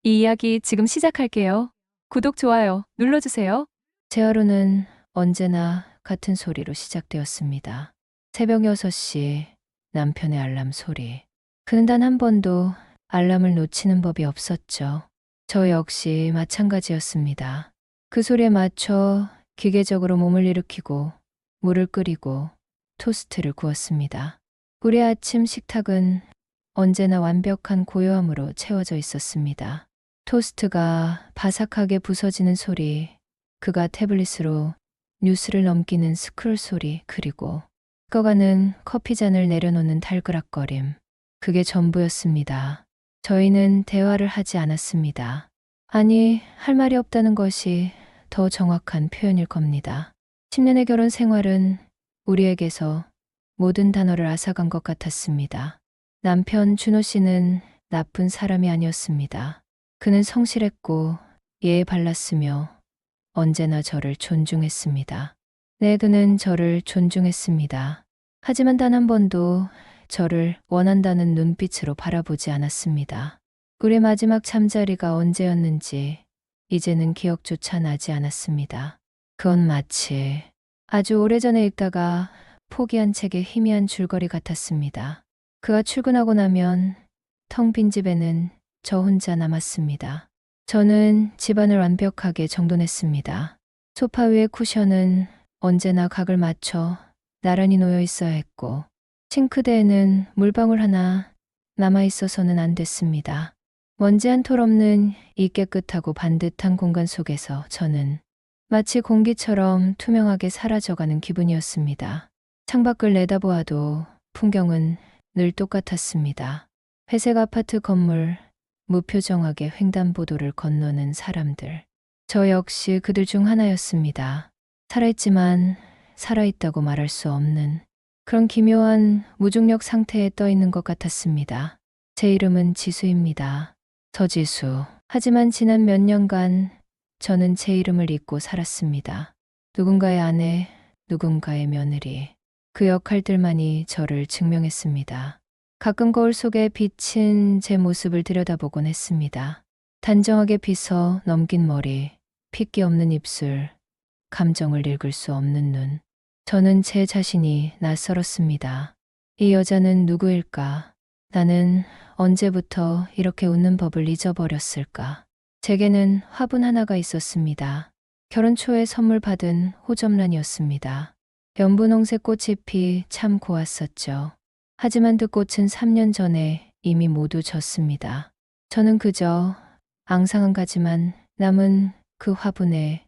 이 이야기 지금 시작할게요. 구독, 좋아요 눌러주세요. 제 하루는 언제나 같은 소리로 시작되었습니다. 새벽 6시 남편의 알람 소리. 그는 단 한 번도 알람을 놓치는 법이 없었죠. 저 역시 마찬가지였습니다. 그 소리에 맞춰 기계적으로 몸을 일으키고 물을 끓이고 토스트를 구웠습니다. 우리 아침 식탁은 언제나 완벽한 고요함으로 채워져 있었습니다. 토스트가 바삭하게 부서지는 소리, 그가 태블릿으로 뉴스를 넘기는 스크롤 소리, 그리고 꺼가는 커피잔을 내려놓는 달그락거림. 그게 전부였습니다. 저희는 대화를 하지 않았습니다. 아니, 할 말이 없다는 것이 더 정확한 표현일 겁니다. 10년의 결혼 생활은 우리에게서 모든 단어를 앗아간 것 같았습니다. 남편 준호 씨는 나쁜 사람이 아니었습니다. 그는 성실했고 예에 발랐으며 언제나 저를 존중했습니다. 네, 그는 저를 존중했습니다. 하지만 단 한 번도 저를 원한다는 눈빛으로 바라보지 않았습니다. 우리 마지막 잠자리가 언제였는지 이제는 기억조차 나지 않았습니다. 그건 마치 아주 오래전에 읽다가 포기한 책의 희미한 줄거리 같았습니다. 그가 출근하고 나면 텅 빈 집에는 저 혼자 남았습니다. 저는 집안을 완벽하게 정돈했습니다. 소파 위의 쿠션은 언제나 각을 맞춰 나란히 놓여 있어야 했고, 싱크대에는 물방울 하나 남아 있어서는 안 됐습니다. 먼지 한 톨 없는 이 깨끗하고 반듯한 공간 속에서 저는 마치 공기처럼 투명하게 사라져가는 기분이었습니다. 창밖을 내다보아도 풍경은 늘 똑같았습니다. 회색 아파트 건물, 무표정하게 횡단보도를 건너는 사람들. 저 역시 그들 중 하나였습니다. 살아있지만 살아있다고 말할 수 없는 그런 기묘한 무중력 상태에 떠 있는 것 같았습니다. 제 이름은 지수입니다. 서지수. 하지만 지난 몇 년간 저는 제 이름을 잊고 살았습니다. 누군가의 아내, 누군가의 며느리. 그 역할들만이 저를 증명했습니다. 가끔 거울 속에 비친 제 모습을 들여다보곤 했습니다. 단정하게 빗어 넘긴 머리, 핏기 없는 입술, 감정을 읽을 수 없는 눈. 저는 제 자신이 낯설었습니다. 이 여자는 누구일까? 나는 언제부터 이렇게 웃는 법을 잊어버렸을까? 제게는 화분 하나가 있었습니다. 결혼 초에 선물 받은 호접란이었습니다. 연분홍색 꽃잎이 참 고왔었죠. 하지만 그 꽃은 3년 전에 이미 모두 졌습니다. 저는 그저 앙상한 가지만 남은 그 화분에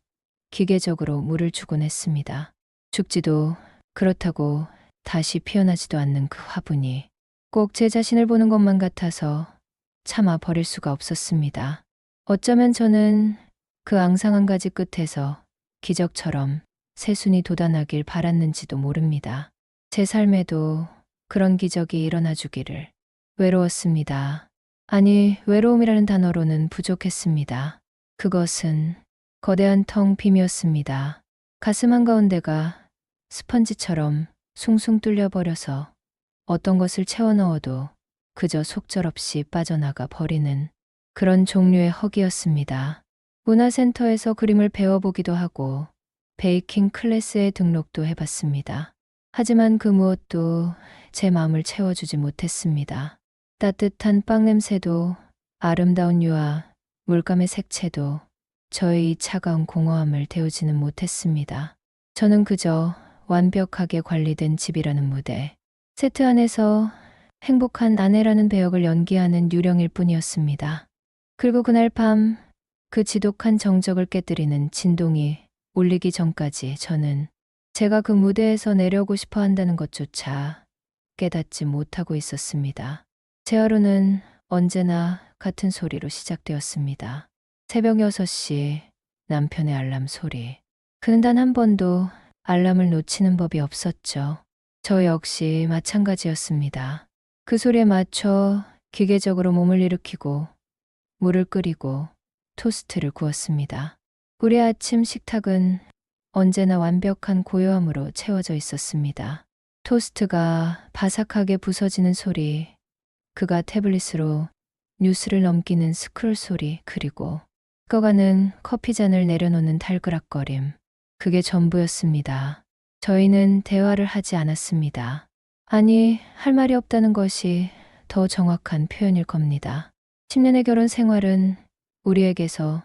기계적으로 물을 주곤 했습니다. 죽지도 그렇다고 다시 피어나지도 않는 그 화분이 꼭 제 자신을 보는 것만 같아서 차마 버릴 수가 없었습니다. 어쩌면 저는 그 앙상한 가지 끝에서 기적처럼 새순이 돋아나길 바랐는지도 모릅니다. 제 삶에도 그런 기적이 일어나 주기를. 외로웠습니다. 아니, 외로움이라는 단어로는 부족했습니다. 그것은 거대한 텅 빔이었습니다. 가슴 한가운데가 스펀지처럼 숭숭 뚫려버려서 어떤 것을 채워 넣어도 그저 속절없이 빠져나가 버리는 그런 종류의 허기였습니다. 문화센터에서 그림을 배워보기도 하고 베이킹 클래스에 등록도 해봤습니다. 하지만 그 무엇도 제 마음을 채워주지 못했습니다. 따뜻한 빵 냄새도 아름다운 유화, 물감의 색채도 저의 이 차가운 공허함을 데우지는 못했습니다. 저는 그저 완벽하게 관리된 집이라는 무대, 세트 안에서 행복한 아내라는 배역을 연기하는 유령일 뿐이었습니다. 그리고 그날 밤 그 지독한 정적을 깨뜨리는 진동이 울리기 전까지 저는 제가 그 무대에서 내려오고 싶어 한다는 것조차 깨닫지 못하고 있었습니다. 제 하루는 언제나 같은 소리로 시작되었습니다. 새벽 6시 남편의 알람 소리. 그는 단 한 번도 알람을 놓치는 법이 없었죠. 저 역시 마찬가지였습니다. 그 소리에 맞춰 기계적으로 몸을 일으키고 물을 끓이고 토스트를 구웠습니다. 우리 아침 식탁은 언제나 완벽한 고요함으로 채워져 있었습니다. 토스트가 바삭하게 부서지는 소리, 그가 태블릿으로 뉴스를 넘기는 스크롤 소리, 그리고 식어가는 커피잔을 내려놓는 달그락거림. 그게 전부였습니다. 저희는 대화를 하지 않았습니다. 아니, 할 말이 없다는 것이 더 정확한 표현일 겁니다. 10년의 결혼 생활은 우리에게서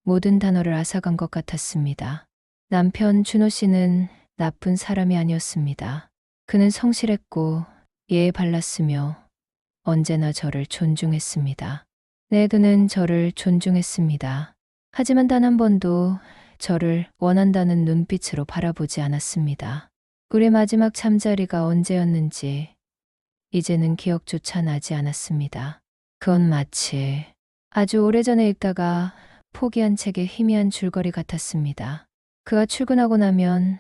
모든 단어를 앗아간 것 같았습니다. 남편 준호 씨는 나쁜 사람이 아니었습니다. 그는 성실했고 예에 발랐으며 언제나 저를 존중했습니다. 네, 그는 저를 존중했습니다. 하지만 단 한 번도 저를 원한다는 눈빛으로 바라보지 않았습니다. 우리의 마지막 잠자리가 언제였는지 이제는 기억조차 나지 않았습니다. 그건 마치 아주 오래전에 읽다가 포기한 책의 희미한 줄거리 같았습니다. 그가 출근하고 나면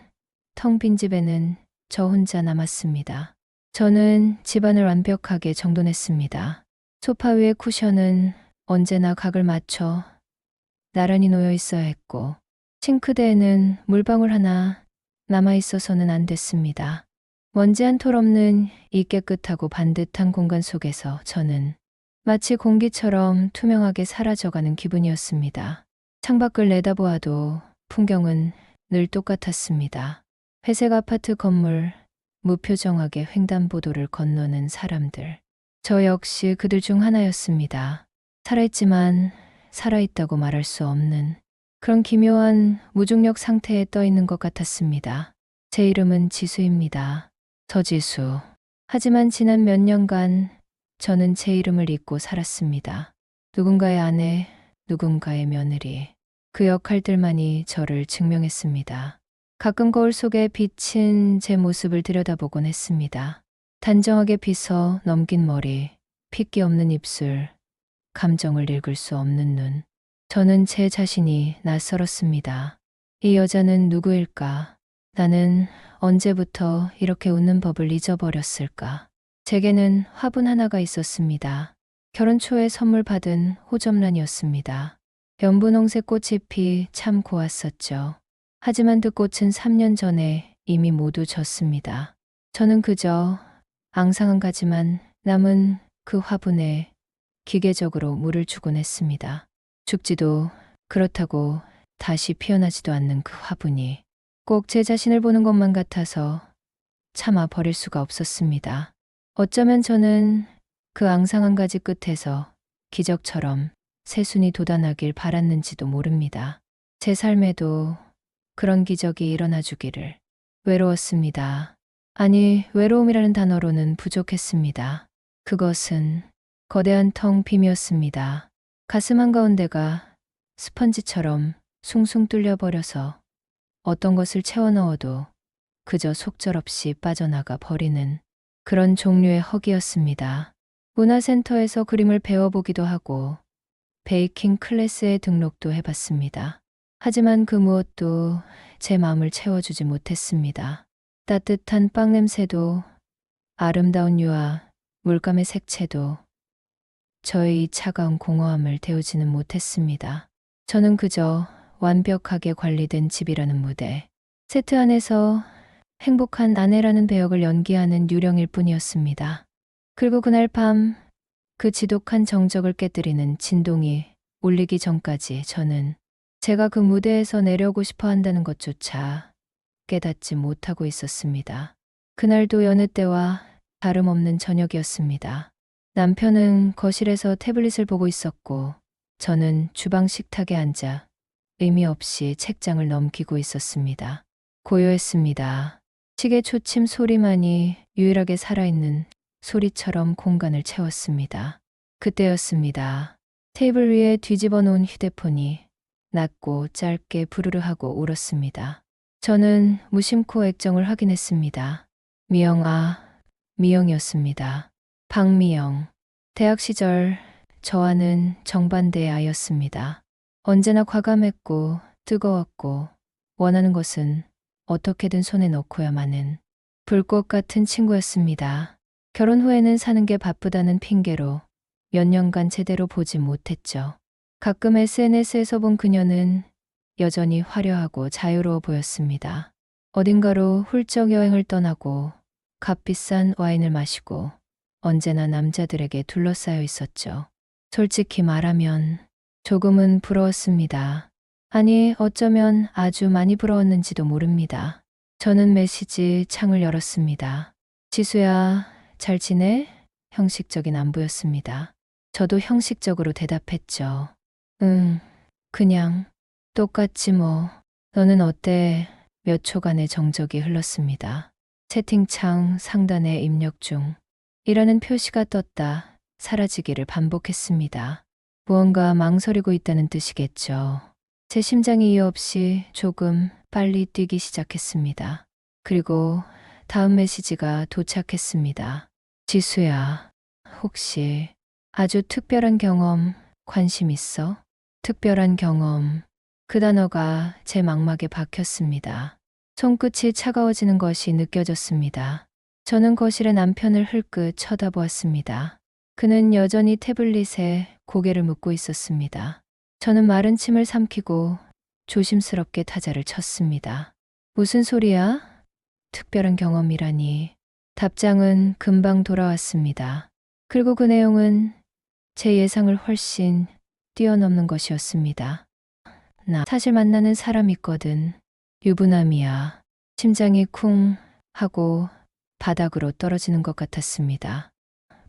텅 빈 집에는 저 혼자 남았습니다. 저는 집안을 완벽하게 정돈했습니다. 소파 위의 쿠션은 언제나 각을 맞춰 나란히 놓여 있어야 했고, 싱크대에는 물방울 하나 남아 있어서는 안 됐습니다. 먼지 한 톨 없는 이 깨끗하고 반듯한 공간 속에서 저는 마치 공기처럼 투명하게 사라져가는 기분이었습니다. 창밖을 내다보아도 풍경은 늘 똑같았습니다. 회색 아파트 건물, 무표정하게 횡단보도를 건너는 사람들. 저 역시 그들 중 하나였습니다. 살아있지만 살아있다고 말할 수 없는 그런 기묘한 무중력 상태에 떠 있는 것 같았습니다. 제 이름은 지수입니다. 서지수. 하지만 지난 몇 년간 저는 제 이름을 잊고 살았습니다. 누군가의 아내, 누군가의 며느리. 그 역할들만이 저를 증명했습니다. 가끔 거울 속에 비친 제 모습을 들여다보곤 했습니다. 단정하게 빗어 넘긴 머리, 핏기 없는 입술, 감정을 읽을 수 없는 눈. 저는 제 자신이 낯설었습니다. 이 여자는 누구일까? 나는 언제부터 이렇게 웃는 법을 잊어버렸을까? 제게는 화분 하나가 있었습니다. 결혼 초에 선물 받은 호접란이었습니다. 연분홍색 꽃잎이 참 고왔었죠. 하지만 그 꽃은 3년 전에 이미 모두 졌습니다. 저는 그저 앙상 한 가지만 남은 그 화분에 기계적으로 물을 주곤 했습니다. 죽지도 그렇다고 다시 피어나지도 않는 그 화분이 꼭 제 자신을 보는 것만 같아서 차마 버릴 수가 없었습니다. 어쩌면 저는 그 앙상한 가지 끝에서 기적처럼 새순이 돋아나길 바랐는지도 모릅니다. 제 삶에도 그런 기적이 일어나 주기를. 외로웠습니다. 아니, 외로움이라는 단어로는 부족했습니다. 그것은 거대한 텅 빔이었습니다. 가슴 한가운데가 스펀지처럼 숭숭 뚫려버려서 어떤 것을 채워 넣어도 그저 속절없이 빠져나가 버리는 그런 종류의 허기였습니다. 문화센터에서 그림을 배워보기도 하고 베이킹 클래스에 등록도 해봤습니다. 하지만 그 무엇도 제 마음을 채워주지 못했습니다. 따뜻한 빵 냄새도 아름다운 유화, 물감의 색채도 저의 이 차가운 공허함을 데우지는 못했습니다. 저는 그저 완벽하게 관리된 집이라는 무대, 세트 안에서 행복한 아내라는 배역을 연기하는 유령일 뿐이었습니다. 그리고 그날 밤 그 지독한 정적을 깨뜨리는 진동이 울리기 전까지 저는 제가 그 무대에서 내려오고 싶어 한다는 것조차 깨닫지 못하고 있었습니다. 그날도 여느 때와 다름없는 저녁이었습니다. 남편은 거실에서 태블릿을 보고 있었고 저는 주방 식탁에 앉아 의미 없이 책장을 넘기고 있었습니다. 고요했습니다. 시계 초침 소리만이 유일하게 살아있는 소리처럼 공간을 채웠습니다. 그때였습니다. 테이블 위에 뒤집어 놓은 휴대폰이 낮고 짧게 부르르 하고 울었습니다. 저는 무심코 액정을 확인했습니다. 미영이었습니다. 박미영. 대학 시절 저와는 정반대의 아이였습니다. 언제나 과감했고 뜨거웠고 원하는 것은 어떻게든 손에 넣고야 마는 불꽃 같은 친구였습니다. 결혼 후에는 사는 게 바쁘다는 핑계로 몇 년간 제대로 보지 못했죠. 가끔 SNS에서 본 그녀는 여전히 화려하고 자유로워 보였습니다. 어딘가로 훌쩍 여행을 떠나고 값비싼 와인을 마시고 언제나 남자들에게 둘러싸여 있었죠. 솔직히 말하면 조금은 부러웠습니다. 아니, 어쩌면 아주 많이 부러웠는지도 모릅니다. 저는 메시지 창을 열었습니다. 지수야, 잘 지내? 형식적인 안부였습니다. 저도 형식적으로 대답했죠. 응, 그냥 똑같지 뭐. 너는 어때? 몇 초간의 정적이 흘렀습니다. 채팅창 상단에 입력 중. 이라는 표시가 떴다 사라지기를 반복했습니다. 무언가 망설이고 있다는 뜻이겠죠. 제 심장이 이유 없이 조금 빨리 뛰기 시작했습니다. 그리고 다음 메시지가 도착했습니다. 지수야, 혹시 아주 특별한 경험 관심 있어? 특별한 경험. 그 단어가 제 망막에 박혔습니다. 손끝이 차가워지는 것이 느껴졌습니다. 저는 거실에 남편을 흘끗 쳐다보았습니다. 그는 여전히 태블릿에 고개를 묻고 있었습니다. 저는 마른 침을 삼키고 조심스럽게 타자를 쳤습니다. 무슨 소리야? 특별한 경험이라니. 답장은 금방 돌아왔습니다. 그리고 그 내용은 제 예상을 훨씬 뛰어넘는 것이었습니다. 나 사실 만나는 사람 있거든. 유부남이야. 심장이 쿵 하고 바닥으로 떨어지는 것 같았습니다.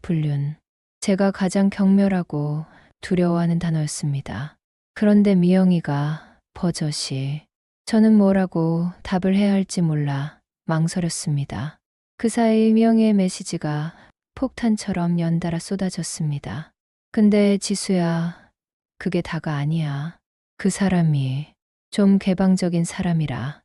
불륜. 제가 가장 경멸하고 두려워하는 단어였습니다. 그런데 미영이가 버젓이 저는 뭐라고 답을 해야 할지 몰라 망설였습니다. 그 사이 미영이의 메시지가 폭탄처럼 연달아 쏟아졌습니다. 근데 지수야, 그게 다가 아니야. 그 사람이 좀 개방적인 사람이라.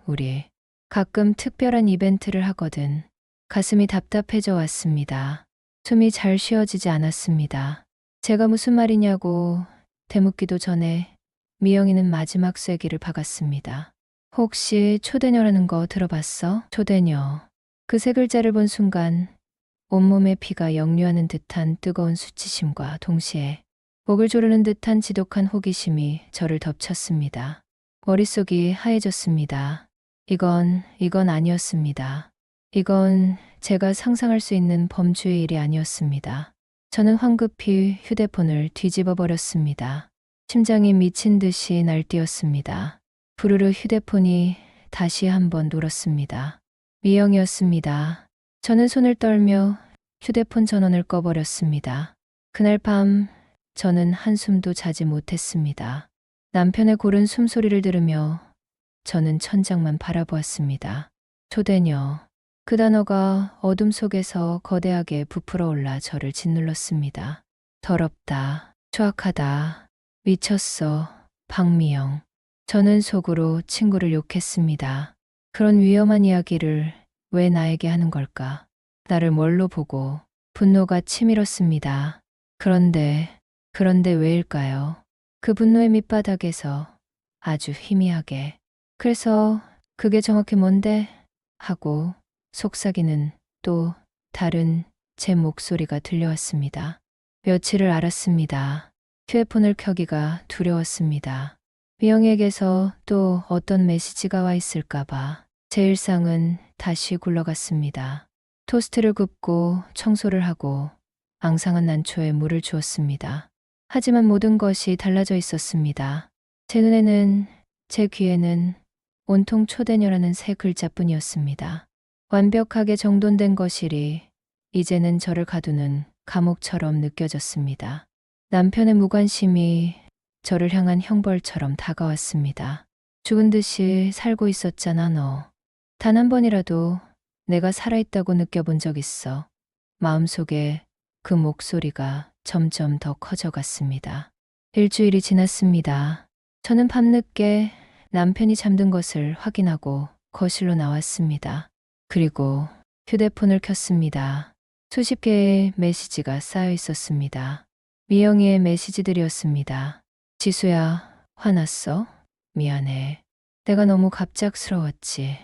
우리 가끔 특별한 이벤트를 하거든. 가슴이 답답해져 왔습니다. 숨이 잘 쉬어지지 않았습니다. 제가 무슨 말이냐고 되묻기도 전에 미영이는 마지막 쐐기를 박았습니다. 혹시 초대녀라는 거 들어봤어? 초대녀. 그 세 글자를 본 순간 온몸에 피가 역류하는 듯한 뜨거운 수치심과 동시에 목을 조르는 듯한 지독한 호기심이 저를 덮쳤습니다. 머릿속이 하얘졌습니다. 이건 아니었습니다. 이건 제가 상상할 수 있는 범주의 일이 아니었습니다. 저는 황급히 휴대폰을 뒤집어 버렸습니다. 심장이 미친 듯이 날뛰었습니다. 부르르 휴대폰이 다시 한번 울었습니다. 미영이었습니다. 저는 손을 떨며 휴대폰 전원을 꺼버렸습니다. 그날 밤 저는 한숨도 자지 못했습니다. 남편의 고른 숨소리를 들으며 저는 천장만 바라보았습니다. 초대녀. 그 단어가 어둠 속에서 거대하게 부풀어 올라 저를 짓눌렀습니다. 더럽다. 추악하다. 미쳤어. 박미영. 저는 속으로 친구를 욕했습니다. 그런 위험한 이야기를 왜 나에게 하는 걸까? 나를 뭘로 보고 분노가 치밀었습니다. 그런데 왜일까요? 그 분노의 밑바닥에서 아주 희미하게. 그래서 그게 정확히 뭔데? 하고 속삭이는 또 다른 제 목소리가 들려왔습니다. 며칠을 알았습니다. 휴대폰을 켜기가 두려웠습니다. 미영에게서 또 어떤 메시지가 와 있을까봐 제 일상은 다시 굴러갔습니다. 토스트를 굽고 청소를 하고 앙상한 난초에 물을 주었습니다. 하지만 모든 것이 달라져 있었습니다. 제 눈에는, 제 귀에는 온통 초대녀라는 세 글자뿐이었습니다. 완벽하게 정돈된 거실이 이제는 저를 가두는 감옥처럼 느껴졌습니다. 남편의 무관심이 저를 향한 형벌처럼 다가왔습니다. 죽은 듯이 살고 있었잖아, 너. 단 한 번이라도 내가 살아있다고 느껴본 적 있어. 마음속에 그 목소리가 점점 더 커져갔습니다. 일주일이 지났습니다. 저는 밤늦게 남편이 잠든 것을 확인하고 거실로 나왔습니다. 그리고 휴대폰을 켰습니다. 수십 개의 메시지가 쌓여 있었습니다. 미영이의 메시지들이었습니다. 지수야, 화났어? 미안해. 내가 너무 갑작스러웠지.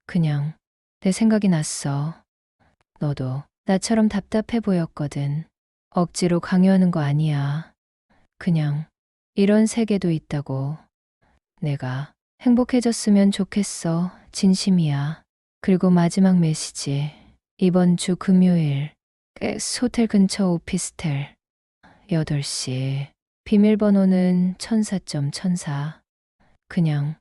그냥 내 생각이 났어. 너도 나처럼 답답해 보였거든. 억지로 강요하는 거 아니야. 그냥 이런 세계도 있다고. 내가 행복해졌으면 좋겠어. 진심이야. 그리고 마지막 메시지. 이번 주 금요일 호텔 근처 오피스텔. 8시. 비밀번호는 1004.1004. 그냥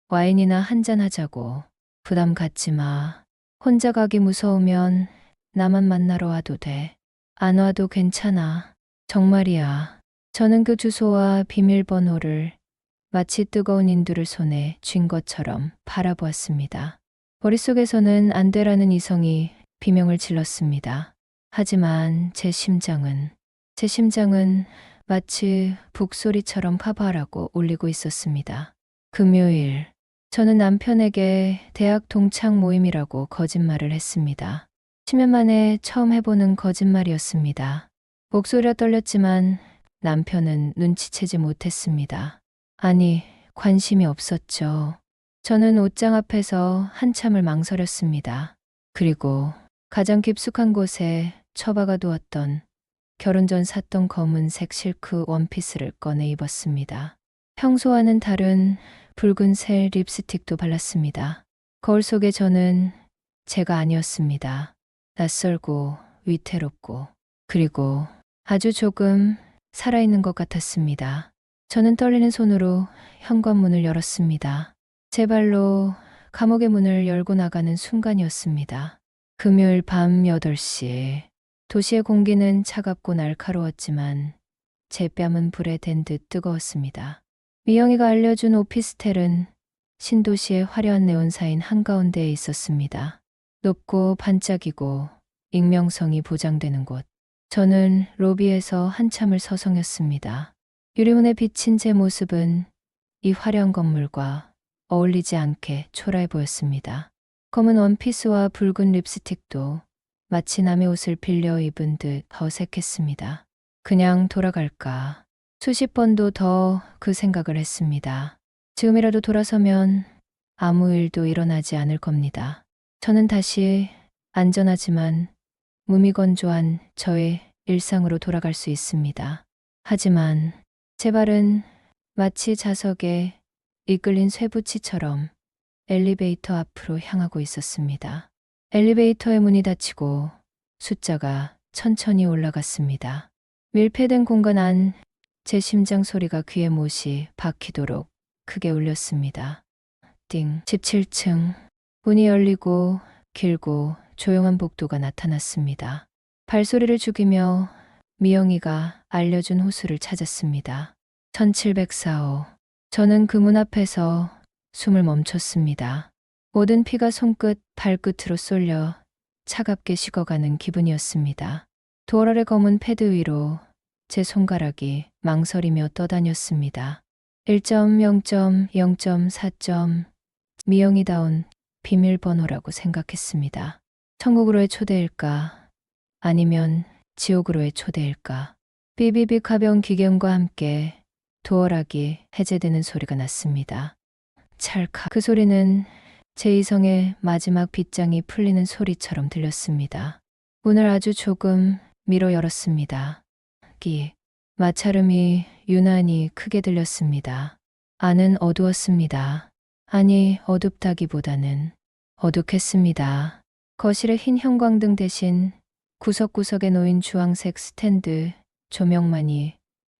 와인이나 한잔 하자고. 부담 갖지 마. 혼자 가기 무서우면 나만 만나러 와도 돼. 안 와도 괜찮아. 정말이야. 저는 그 주소와 비밀번호를 마치 뜨거운 인두를 손에 쥔 것처럼 바라보았습니다. 머릿속에서는 안 되라는 이성이 비명을 질렀습니다. 하지만 제 심장은 마치 북소리처럼 파바라고 울리고 있었습니다. 금요일, 저는 남편에게 대학 동창 모임이라고 거짓말을 했습니다. 10년 만에 처음 해보는 거짓말이었습니다. 목소리가 떨렸지만 남편은 눈치채지 못했습니다. 아니, 관심이 없었죠. 저는 옷장 앞에서 한참을 망설였습니다. 그리고 가장 깊숙한 곳에 처박아 두었던 결혼 전 샀던 검은색 실크 원피스를 꺼내 입었습니다. 평소와는 다른 붉은색 립스틱도 발랐습니다. 거울 속에 저는 제가 아니었습니다. 낯설고 위태롭고 그리고 아주 조금 살아있는 것 같았습니다. 저는 떨리는 손으로 현관문을 열었습니다. 제 발로 감옥의 문을 열고 나가는 순간이었습니다. 금요일 밤 8시. 도시의 공기는 차갑고 날카로웠지만 제 뺨은 불에 댄 듯 뜨거웠습니다. 미영이가 알려준 오피스텔은 신도시의 화려한 네온사인 한가운데에 있었습니다. 높고 반짝이고 익명성이 보장되는 곳. 저는 로비에서 한참을 서성였습니다. 유리문에 비친 제 모습은 이 화려한 건물과 어울리지 않게 초라해 보였습니다. 검은 원피스와 붉은 립스틱도 마치 남의 옷을 빌려 입은 듯 어색했습니다. 그냥 돌아갈까. 수십 번도 더 그 생각을 했습니다. 지금이라도 돌아서면 아무 일도 일어나지 않을 겁니다. 저는 다시 안전하지만 무미건조한 저의 일상으로 돌아갈 수 있습니다. 하지만 제 발은 마치 자석에 이끌린 쇠붙이처럼 엘리베이터 앞으로 향하고 있었습니다. 엘리베이터의 문이 닫히고 숫자가 천천히 올라갔습니다. 밀폐된 공간 안 제 심장 소리가 귀에 못이 박히도록 크게 울렸습니다. 띵. 17층. 문이 열리고 길고 조용한 복도가 나타났습니다. 발소리를 죽이며 미영이가 알려준 호수를 찾았습니다. 1704호. 저는 그 문 앞에서 숨을 멈췄습니다. 모든 피가 손끝, 발끝으로 쏠려 차갑게 식어가는 기분이었습니다. 도어 아래 검은 패드 위로 제 손가락이 망설이며 떠다녔습니다. 1.0.0.4. 미영이다운 비밀번호라고 생각했습니다. 천국으로의 초대일까? 아니면 지옥으로의 초대일까? 삐비비 가벼운 기경과 함께 도어락이 해제되는 소리가 났습니다. 찰칵. 그 소리는 제 이성의 마지막 빗장이 풀리는 소리처럼 들렸습니다. 문을 아주 조금 밀어 열었습니다. 마찰음이 유난히 크게 들렸습니다. 안은 어두웠습니다. 아니, 어둡다기보다는 어둑했습니다. 거실의 흰 형광등 대신 구석구석에 놓인 주황색 스탠드 조명만이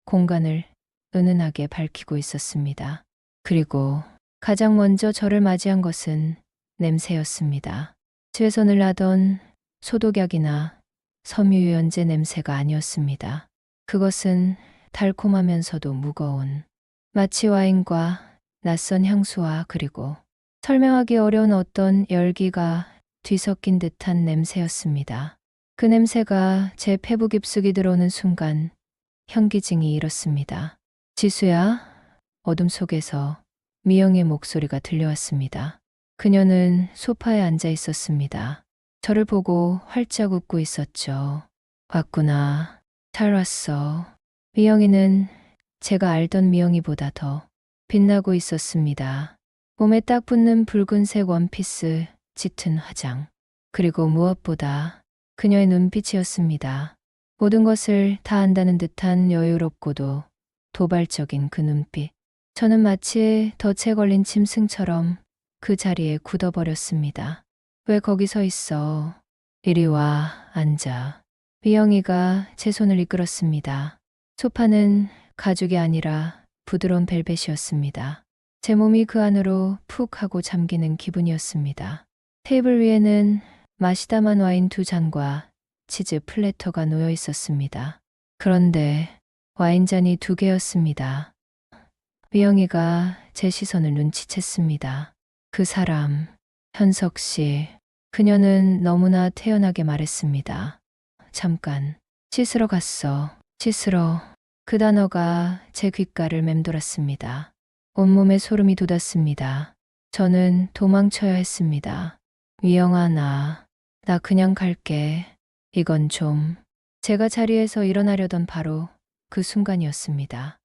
공간을 은은하게 밝히고 있었습니다. 그리고 가장 먼저 저를 맞이한 것은 냄새였습니다. 집에서 늘 나던 소독약이나 섬유유연제 냄새가 아니었습니다. 그것은 달콤하면서도 무거운 마치 와인과 낯선 향수와 그리고 설명하기 어려운 어떤 열기가 뒤섞인 듯한 냄새였습니다. 그 냄새가 제 폐부 깊숙이 들어오는 순간 현기증이 일었습니다. 지수야? 어둠 속에서 미영의 목소리가 들려왔습니다. 그녀는 소파에 앉아 있었습니다. 저를 보고 활짝 웃고 있었죠. 왔구나. 잘 왔어. 미영이는 제가 알던 미영이보다 더 빛나고 있었습니다. 몸에 딱 붙는 붉은색 원피스, 짙은 화장. 그리고 무엇보다 그녀의 눈빛이었습니다. 모든 것을 다 안다는 듯한 여유롭고도 도발적인 그 눈빛. 저는 마치 덫에 걸린 짐승처럼 그 자리에 굳어버렸습니다. 왜 거기 서 있어? 이리 와, 앉아. 미영이가 제 손을 이끌었습니다. 소파는 가죽이 아니라 부드러운 벨벳이었습니다. 제 몸이 그 안으로 푹 하고 잠기는 기분이었습니다. 테이블 위에는 마시다만 와인 2잔과 치즈 플래터가 놓여 있었습니다. 그런데 와인잔이 2개였습니다. 미영이가 제 시선을 눈치챘습니다. 그 사람, 현석 씨. 그녀는 너무나 태연하게 말했습니다. 잠깐, 씻으러 갔어. 씻으러. 그 단어가 제 귓가를 맴돌았습니다. 온몸에 소름이 돋았습니다. 저는 도망쳐야 했습니다. 미영아, 나 그냥 갈게. 이건 좀. 제가 자리에서 일어나려던 바로 그 순간이었습니다.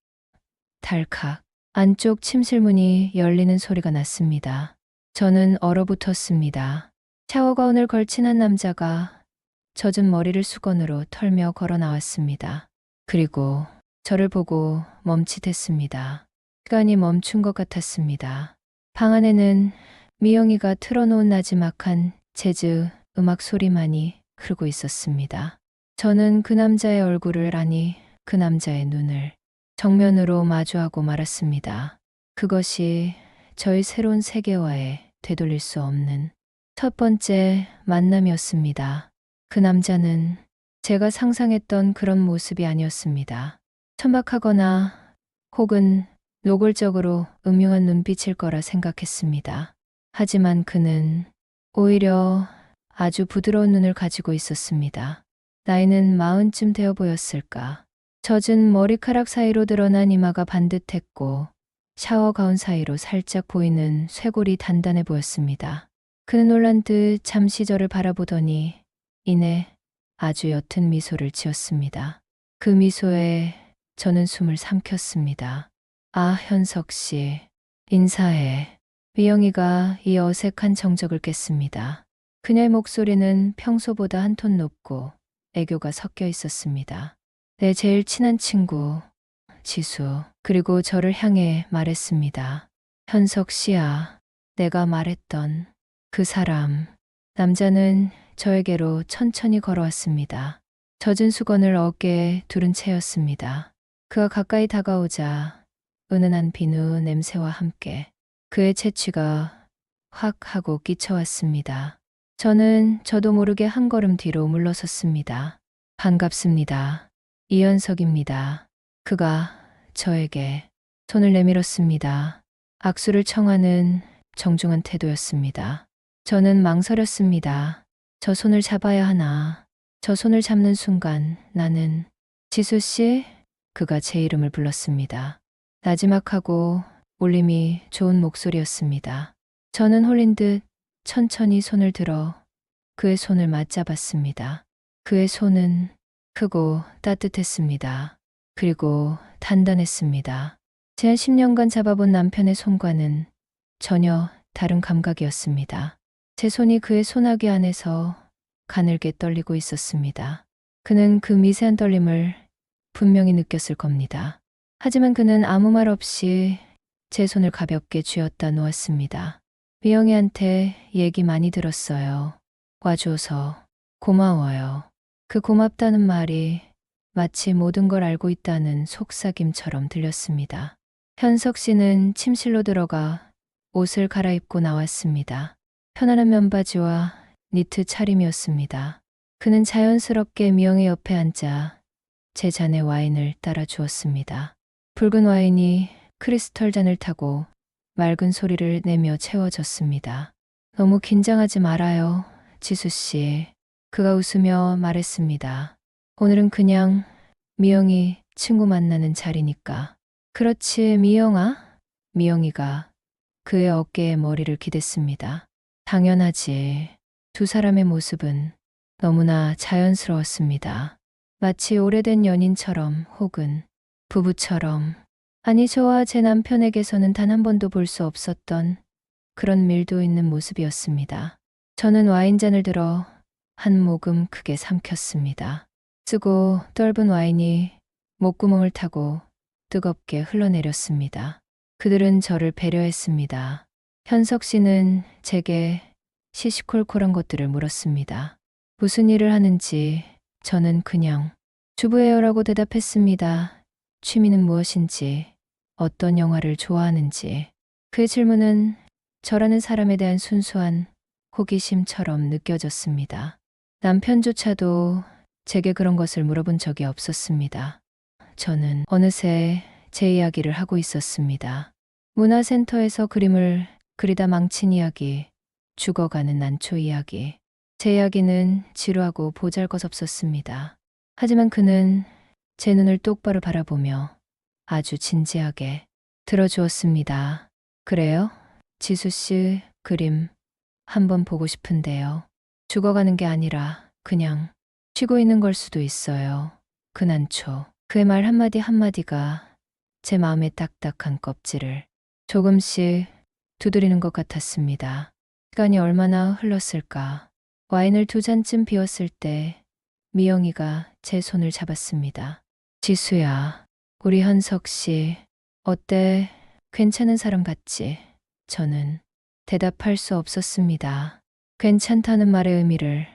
달칵. 안쪽 침실문이 열리는 소리가 났습니다. 저는 얼어붙었습니다. 샤워가운을 걸친 한 남자가 젖은 머리를 수건으로 털며 걸어 나왔습니다. 그리고 저를 보고 멈칫했습니다. 시간이 멈춘 것 같았습니다. 방 안에는 미영이가 틀어놓은 나지막한 재즈 음악 소리만이 흐르고 있었습니다. 저는 그 남자의 얼굴을, 아니 그 남자의 눈을 정면으로 마주하고 말았습니다. 그것이 저희 새로운 세계와의 되돌릴 수 없는 첫 번째 만남이었습니다. 그 남자는 제가 상상했던 그런 모습이 아니었습니다. 천박하거나 혹은 노골적으로 음흉한 눈빛일 거라 생각했습니다. 하지만 그는 오히려 아주 부드러운 눈을 가지고 있었습니다. 나이는 40쯤 되어 보였을까. 젖은 머리카락 사이로 드러난 이마가 반듯했고 샤워 가운 사이로 살짝 보이는 쇄골이 단단해 보였습니다. 그는 놀란 듯 잠시 저를 바라보더니 이내 아주 옅은 미소를 지었습니다. 그 미소에 저는 숨을 삼켰습니다. 아, 현석 씨. 인사해. 미영이가 이 어색한 정적을 깼습니다. 그녀의 목소리는 평소보다 한 톤 높고 애교가 섞여 있었습니다. 내 제일 친한 친구, 지수. 그리고 저를 향해 말했습니다. 현석 씨야. 내가 말했던 그 사람. 남자는 저에게로 천천히 걸어왔습니다. 젖은 수건을 어깨에 두른 채였습니다. 그가 가까이 다가오자 은은한 비누 냄새와 함께 그의 채취가 확 하고 끼쳐왔습니다. 저는 저도 모르게 한 걸음 뒤로 물러섰습니다. 반갑습니다. 이현석입니다. 그가 저에게 손을 내밀었습니다. 악수를 청하는 정중한 태도였습니다. 저는 망설였습니다. 저 손을 잡아야 하나. 저 손을 잡는 순간 나는 지수 씨? 그가 제 이름을 불렀습니다. 나지막하고 울림이 좋은 목소리였습니다. 저는 홀린 듯 천천히 손을 들어 그의 손을 맞잡았습니다. 그의 손은 크고 따뜻했습니다. 그리고 단단했습니다. 지난 10년간 잡아본 남편의 손과는 전혀 다른 감각이었습니다. 제 손이 그의 소나기 안에서 가늘게 떨리고 있었습니다. 그는 그 미세한 떨림을 분명히 느꼈을 겁니다. 하지만 그는 아무 말 없이 제 손을 가볍게 쥐었다 놓았습니다. 미영이한테 얘기 많이 들었어요. 와줘서 고마워요. 그 고맙다는 말이 마치 모든 걸 알고 있다는 속삭임처럼 들렸습니다. 현석 씨는 침실로 들어가 옷을 갈아입고 나왔습니다. 편안한 면바지와 니트 차림이었습니다. 그는 자연스럽게 미영의 옆에 앉아 제 잔에 와인을 따라 주었습니다. 붉은 와인이 크리스털 잔을 타고 맑은 소리를 내며 채워졌습니다. 너무 긴장하지 말아요, 지수 씨. 그가 웃으며 말했습니다. 오늘은 그냥 미영이 친구 만나는 자리니까. 그렇지, 미영아? 미영이가 그의 어깨에 머리를 기댔습니다. 당연하지. 두 사람의 모습은 너무나 자연스러웠습니다. 마치 오래된 연인처럼 혹은 부부처럼. 아니, 저와 제 남편에게서는 단 한 번도 볼 수 없었던 그런 밀도 있는 모습이었습니다. 저는 와인잔을 들어 한 모금 크게 삼켰습니다. 쓰고 떫은 와인이 목구멍을 타고 뜨겁게 흘러내렸습니다. 그들은 저를 배려했습니다. 현석 씨는 제게 시시콜콜한 것들을 물었습니다. 무슨 일을 하는지 저는 그냥 주부예요라고 대답했습니다. 취미는 무엇인지, 어떤 영화를 좋아하는지. 그의 질문은 저라는 사람에 대한 순수한 호기심처럼 느껴졌습니다. 남편조차도 제게 그런 것을 물어본 적이 없었습니다. 저는 어느새 제 이야기를 하고 있었습니다. 문화센터에서 그림을 그리다 망친 이야기, 죽어가는 난초 이야기. 제 이야기는 지루하고 보잘것없었습니다. 하지만 그는 제 눈을 똑바로 바라보며 아주 진지하게 들어주었습니다. 그래요? 지수 씨 그림 한번 보고 싶은데요. 죽어가는 게 아니라 그냥 쉬고 있는 걸 수도 있어요. 그 난초. 그의 말 한마디 한마디가 제 마음의 딱딱한 껍질을 조금씩 두드리는 것 같았습니다. 시간이 얼마나 흘렀을까. 와인을 2잔쯤 비웠을 때 미영이가 제 손을 잡았습니다. 지수야, 우리 현석 씨, 어때? 괜찮은 사람 같지? 저는 대답할 수 없었습니다. 괜찮다는 말의 의미를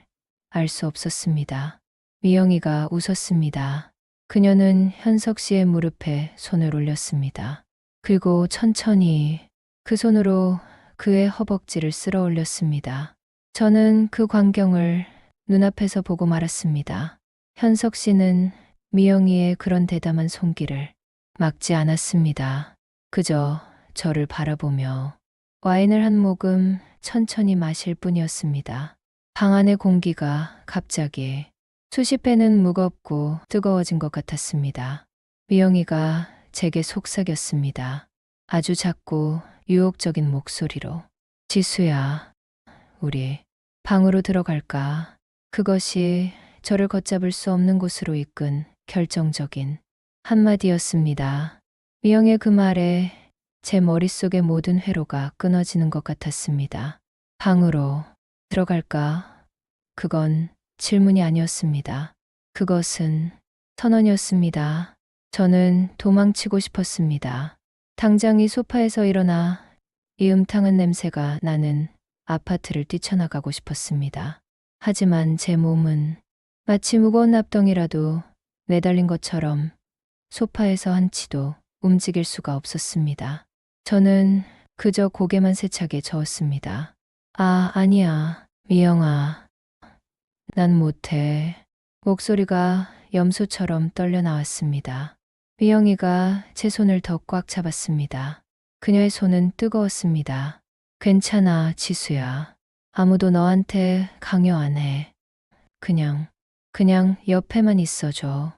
알 수 없었습니다. 미영이가 웃었습니다. 그녀는 현석 씨의 무릎에 손을 올렸습니다. 그리고 천천히 그 손으로 그의 허벅지를 쓸어 올렸습니다. 저는 그 광경을 눈앞에서 보고 말았습니다. 현석 씨는 미영이의 그런 대담한 손길을 막지 않았습니다. 그저 저를 바라보며 와인을 한 모금 천천히 마실 뿐이었습니다. 방 안의 공기가 갑자기 수십 배는 무겁고 뜨거워진 것 같았습니다. 미영이가 제게 속삭였습니다. 아주 작고 유혹적인 목소리로. 지수야, 우리 방으로 들어갈까? 그것이 저를 걷잡을 수 없는 곳으로 이끈 결정적인 한마디였습니다. 미영의 그 말에 제 머릿속의 모든 회로가 끊어지는 것 같았습니다. 방으로 들어갈까? 그건 질문이 아니었습니다. 그것은 선언이었습니다. 저는 도망치고 싶었습니다. 당장 이 소파에서 일어나 이 음탕한 냄새가 나는 아파트를 뛰쳐나가고 싶었습니다. 하지만 제 몸은 마치 무거운 납덩이라도 매달린 것처럼 소파에서 한 치도 움직일 수가 없었습니다. 저는 그저 고개만 세차게 저었습니다. 아, 아니야, 미영아. 난 못해. 목소리가 염소처럼 떨려 나왔습니다. 미영이가 제 손을 더 꽉 잡았습니다. 그녀의 손은 뜨거웠습니다. 괜찮아, 지수야. 아무도 너한테 강요 안 해. 그냥 옆에만 있어줘.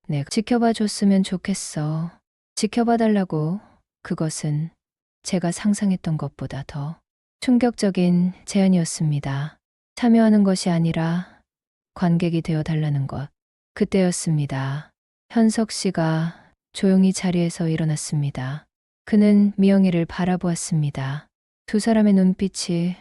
내가 지켜봐 줬으면 좋겠어. 지켜봐 달라고. 그것은 제가 상상했던 것보다 더 충격적인 제안이었습니다. 참여하는 것이 아니라 관객이 되어 달라는 것. 그때였습니다. 현석 씨가 조용히 자리에서 일어났습니다. 그는 미영이를 바라보았습니다. 두 사람의 눈빛이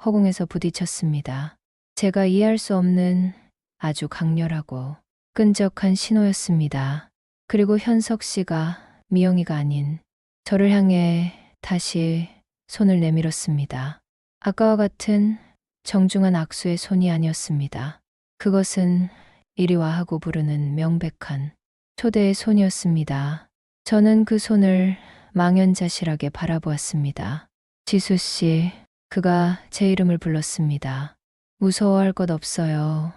허공에서 부딪혔습니다. 제가 이해할 수 없는 아주 강렬하고 끈적한 신호였습니다. 그리고 현석 씨가 미영이가 아닌 저를 향해 다시 손을 내밀었습니다. 아까와 같은 정중한 악수의 손이 아니었습니다. 그것은 이리 와 하고 부르는 명백한 초대의 손이었습니다. 저는 그 손을 망연자실하게 바라보았습니다. 지수 씨, 그가 제 이름을 불렀습니다. 무서워할 것 없어요.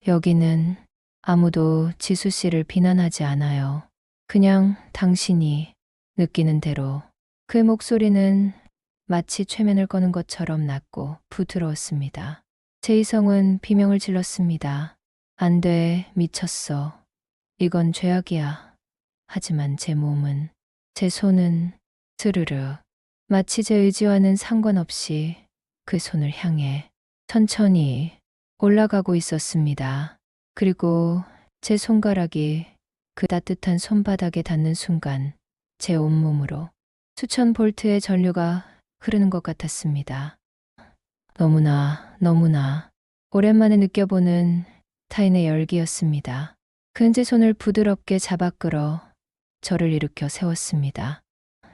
여기는 아무도 지수 씨를 비난하지 않아요. 그냥 당신이 느끼는 대로. 그의 목소리는 마치 최면을 거는 것처럼 낮고 부드러웠습니다. 제 이성은 비명을 질렀습니다. 안 돼, 미쳤어. 이건 죄악이야. 하지만 제 몸은, 제 손은 스르르 마치 제 의지와는 상관없이 그 손을 향해 천천히 올라가고 있었습니다. 그리고 제 손가락이 그 따뜻한 손바닥에 닿는 순간 제 온몸으로 수천 볼트의 전류가 흐르는 것 같았습니다. 너무나 오랜만에 느껴보는 타인의 열기였습니다. 그는 제 손을 부드럽게 잡아 끌어 저를 일으켜 세웠습니다.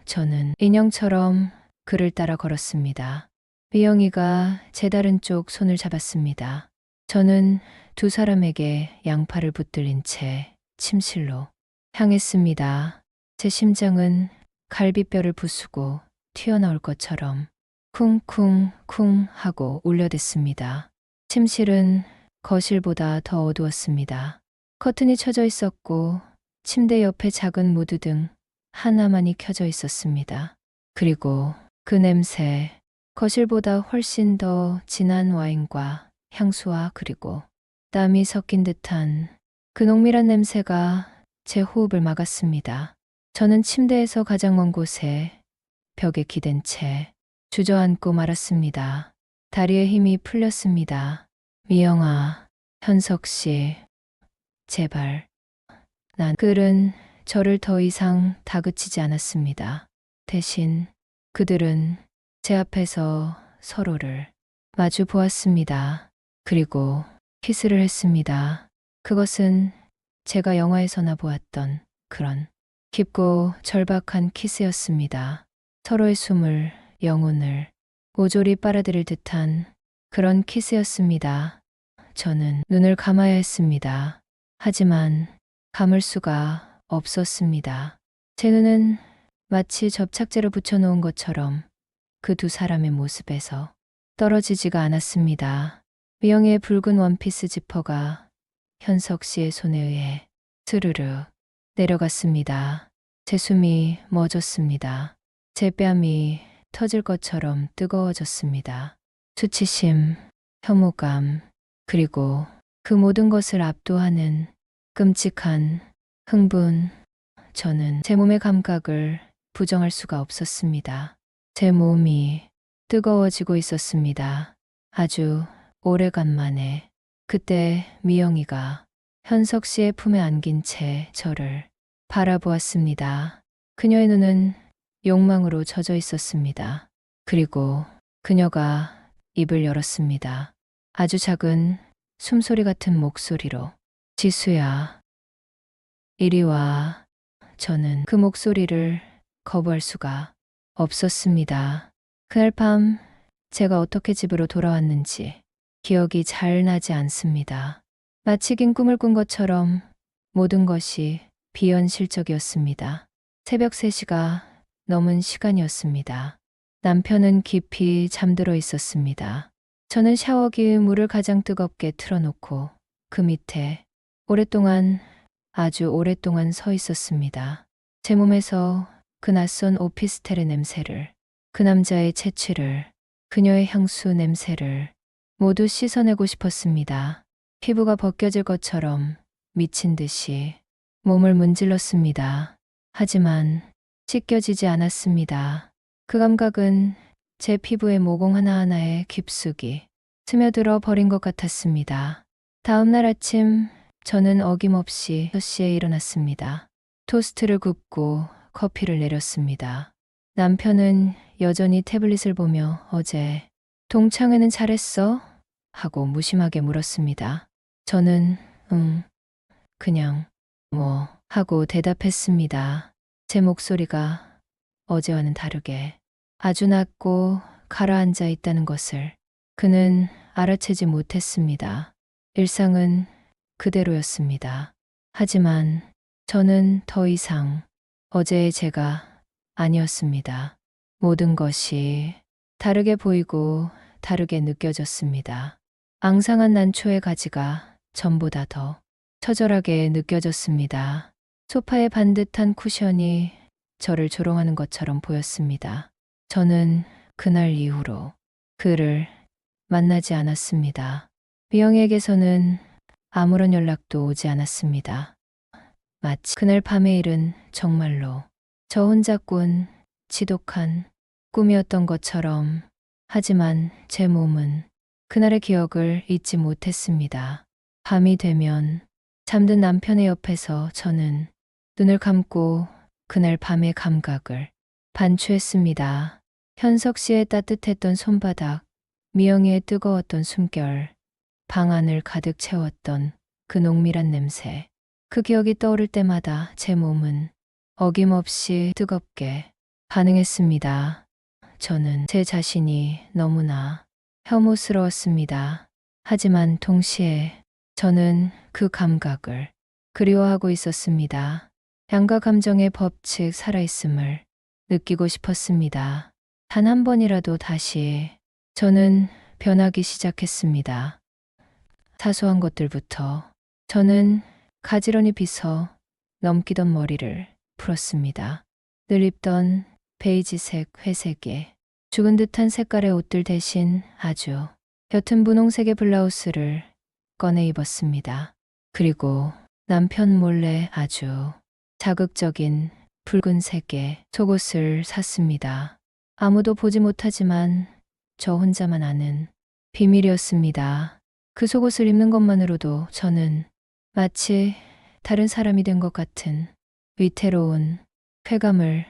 저는 인형처럼 그를 따라 걸었습니다. 미영이가 제 다른 쪽 손을 잡았습니다. 저는 두 사람에게 양팔을 붙들린 채 침실로 향했습니다. 제 심장은 갈비뼈를 부수고 튀어나올 것처럼 쿵쿵쿵 하고 울려댔습니다. 침실은 거실보다 더 어두웠습니다. 커튼이 쳐져 있었고 침대 옆에 작은 무드등 하나만이 켜져 있었습니다. 그리고 그 냄새, 거실보다 훨씬 더 진한 와인과 향수와 그리고 땀이 섞인 듯한 그濃밀한 냄새가 제 호흡을 막았습니다. 저는 침대에서 가장 먼 곳에 벽에 기댄 채 주저앉고 말았습니다. 다리에 힘이 풀렸습니다. 미영아, 현석 씨, 제발. 그들은 저를 더 이상 다그치지 않았습니다. 대신 그들은 제 앞에서 서로를 마주 보았습니다. 그리고 키스를 했습니다. 그것은 제가 영화에서나 보았던 그런 깊고 절박한 키스였습니다. 서로의 숨을, 영혼을 모조리 빨아들일 듯한 그런 키스였습니다. 저는 눈을 감아야 했습니다. 하지만 감을 수가 없었습니다. 제 눈은 마치 접착제로 붙여놓은 것처럼 그 두 사람의 모습에서 떨어지지가 않았습니다. 미영의 붉은 원피스 지퍼가 현석 씨의 손에 의해 스르르 내려갔습니다. 제 숨이 멎었습니다. 제 뺨이 터질 것처럼 뜨거워졌습니다. 수치심, 혐오감, 그리고 그 모든 것을 압도하는 끔찍한 흥분. 저는 제 몸의 감각을 부정할 수가 없었습니다. 제 몸이 뜨거워지고 있었습니다. 아주 오래간만에 그때 미영이가 현석 씨의 품에 안긴 채 저를 바라보았습니다. 그녀의 눈은 욕망으로 젖어 있었습니다. 그리고 그녀가 입을 열었습니다. 아주 작은 숨소리 같은 목소리로 지수야, 이리 와. 저는 그 목소리를 거부할 수가 없었습니다. 그날 밤 제가 어떻게 집으로 돌아왔는지 기억이 잘 나지 않습니다. 마치 긴 꿈을 꾼 것처럼 모든 것이 비현실적이었습니다. 새벽 3시가 넘은 시간이었습니다. 남편은 깊이 잠들어 있었습니다. 저는 샤워기 물을 가장 뜨겁게 틀어놓고 그 밑에 오랫동안, 아주 오랫동안 서 있었습니다. 제 몸에서 그 낯선 오피스텔의 냄새를, 그 남자의 채취를, 그녀의 향수 냄새를 모두 씻어내고 싶었습니다. 피부가 벗겨질 것처럼 미친 듯이 몸을 문질렀습니다. 하지만 씻겨지지 않았습니다. 그 감각은 제 피부의 모공 하나하나에 깊숙이 스며들어 버린 것 같았습니다. 다음 날 아침 저는 어김없이 6시에 일어났습니다. 토스트를 굽고 커피를 내렸습니다. 남편은 여전히 태블릿을 보며 어제 동창회는 잘했어? 하고 무심하게 물었습니다. 저는 그냥 하고 대답했습니다. 제 목소리가 어제와는 다르게 아주 낮고 가라앉아 있다는 것을 그는 알아채지 못했습니다. 일상은 그대로였습니다. 하지만 저는 더 이상 어제의 제가 아니었습니다. 모든 것이 다르게 보이고 다르게 느껴졌습니다. 앙상한 난초의 가지가 전보다 더 처절하게 느껴졌습니다. 소파의 반듯한 쿠션이 저를 조롱하는 것처럼 보였습니다. 저는 그날 이후로 그를 만나지 않았습니다. 미영에게서는 아무런 연락도 오지 않았습니다. 마치 그날 밤의 일은 정말로 저 혼자 꾼 지독한 꿈이었던 것처럼. 하지만 제 몸은 그날의 기억을 잊지 못했습니다. 밤이 되면 잠든 남편의 옆에서 저는 눈을 감고 그날 밤의 감각을 반추했습니다. 현석 씨의 따뜻했던 손바닥, 미영이의 뜨거웠던 숨결, 방 안을 가득 채웠던 그濃밀한 냄새. 그 기억이 떠오를 때마다 제 몸은 어김없이 뜨겁게 반응했습니다. 저는 제 자신이 너무나 혐오스러웠습니다. 하지만 동시에 저는 그 감각을 그리워하고 있었습니다. 양가 감정의 법칙 살아있음을 느끼고 싶었습니다. 단 한 번이라도 다시 저는 변하기 시작했습니다. 사소한 것들부터 저는 가지런히 빗어 넘기던 머리를 풀었습니다. 늘 입던 베이지색 회색에 죽은 듯한 색깔의 옷들 대신 아주 옅은 분홍색의 블라우스를 꺼내 입었습니다. 그리고 남편 몰래 아주 자극적인 붉은색의 속옷을 샀습니다. 아무도 보지 못하지만 저 혼자만 아는 비밀이었습니다. 그 속옷을 입는 것만으로도 저는 마치 다른 사람이 된 것 같은 위태로운 쾌감을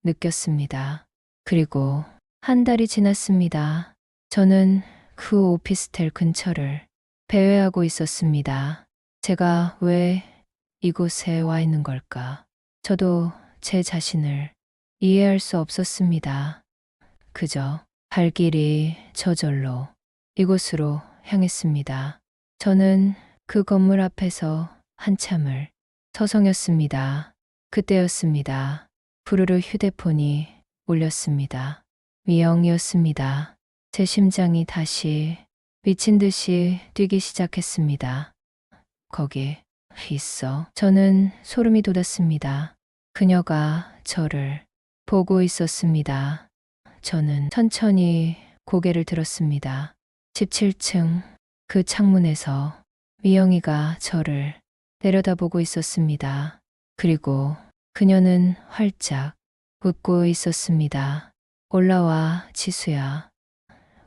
느꼈습니다. 그리고 한 달이 지났습니다. 저는 그 오피스텔 근처를 배회하고 있었습니다. 제가 왜 이곳에 와 있는 걸까? 저도 제 자신을 이해할 수 없었습니다. 그저 발길이 저절로 이곳으로 향했습니다. 저는 그 건물 앞에서 한참을 서성였습니다. 그때였습니다. 부르르 휴대폰이 울렸습니다. 미영이었습니다. 제 심장이 다시 미친 듯이 뛰기 시작했습니다. 거기 있어. 저는 소름이 돋았습니다. 그녀가 저를 보고 있었습니다. 저는 천천히 고개를 들었습니다. 17층 그 창문에서 미영이가 저를 내려다보고 있었습니다. 그리고 그녀는 활짝 웃고 있었습니다. 올라와, 지수야.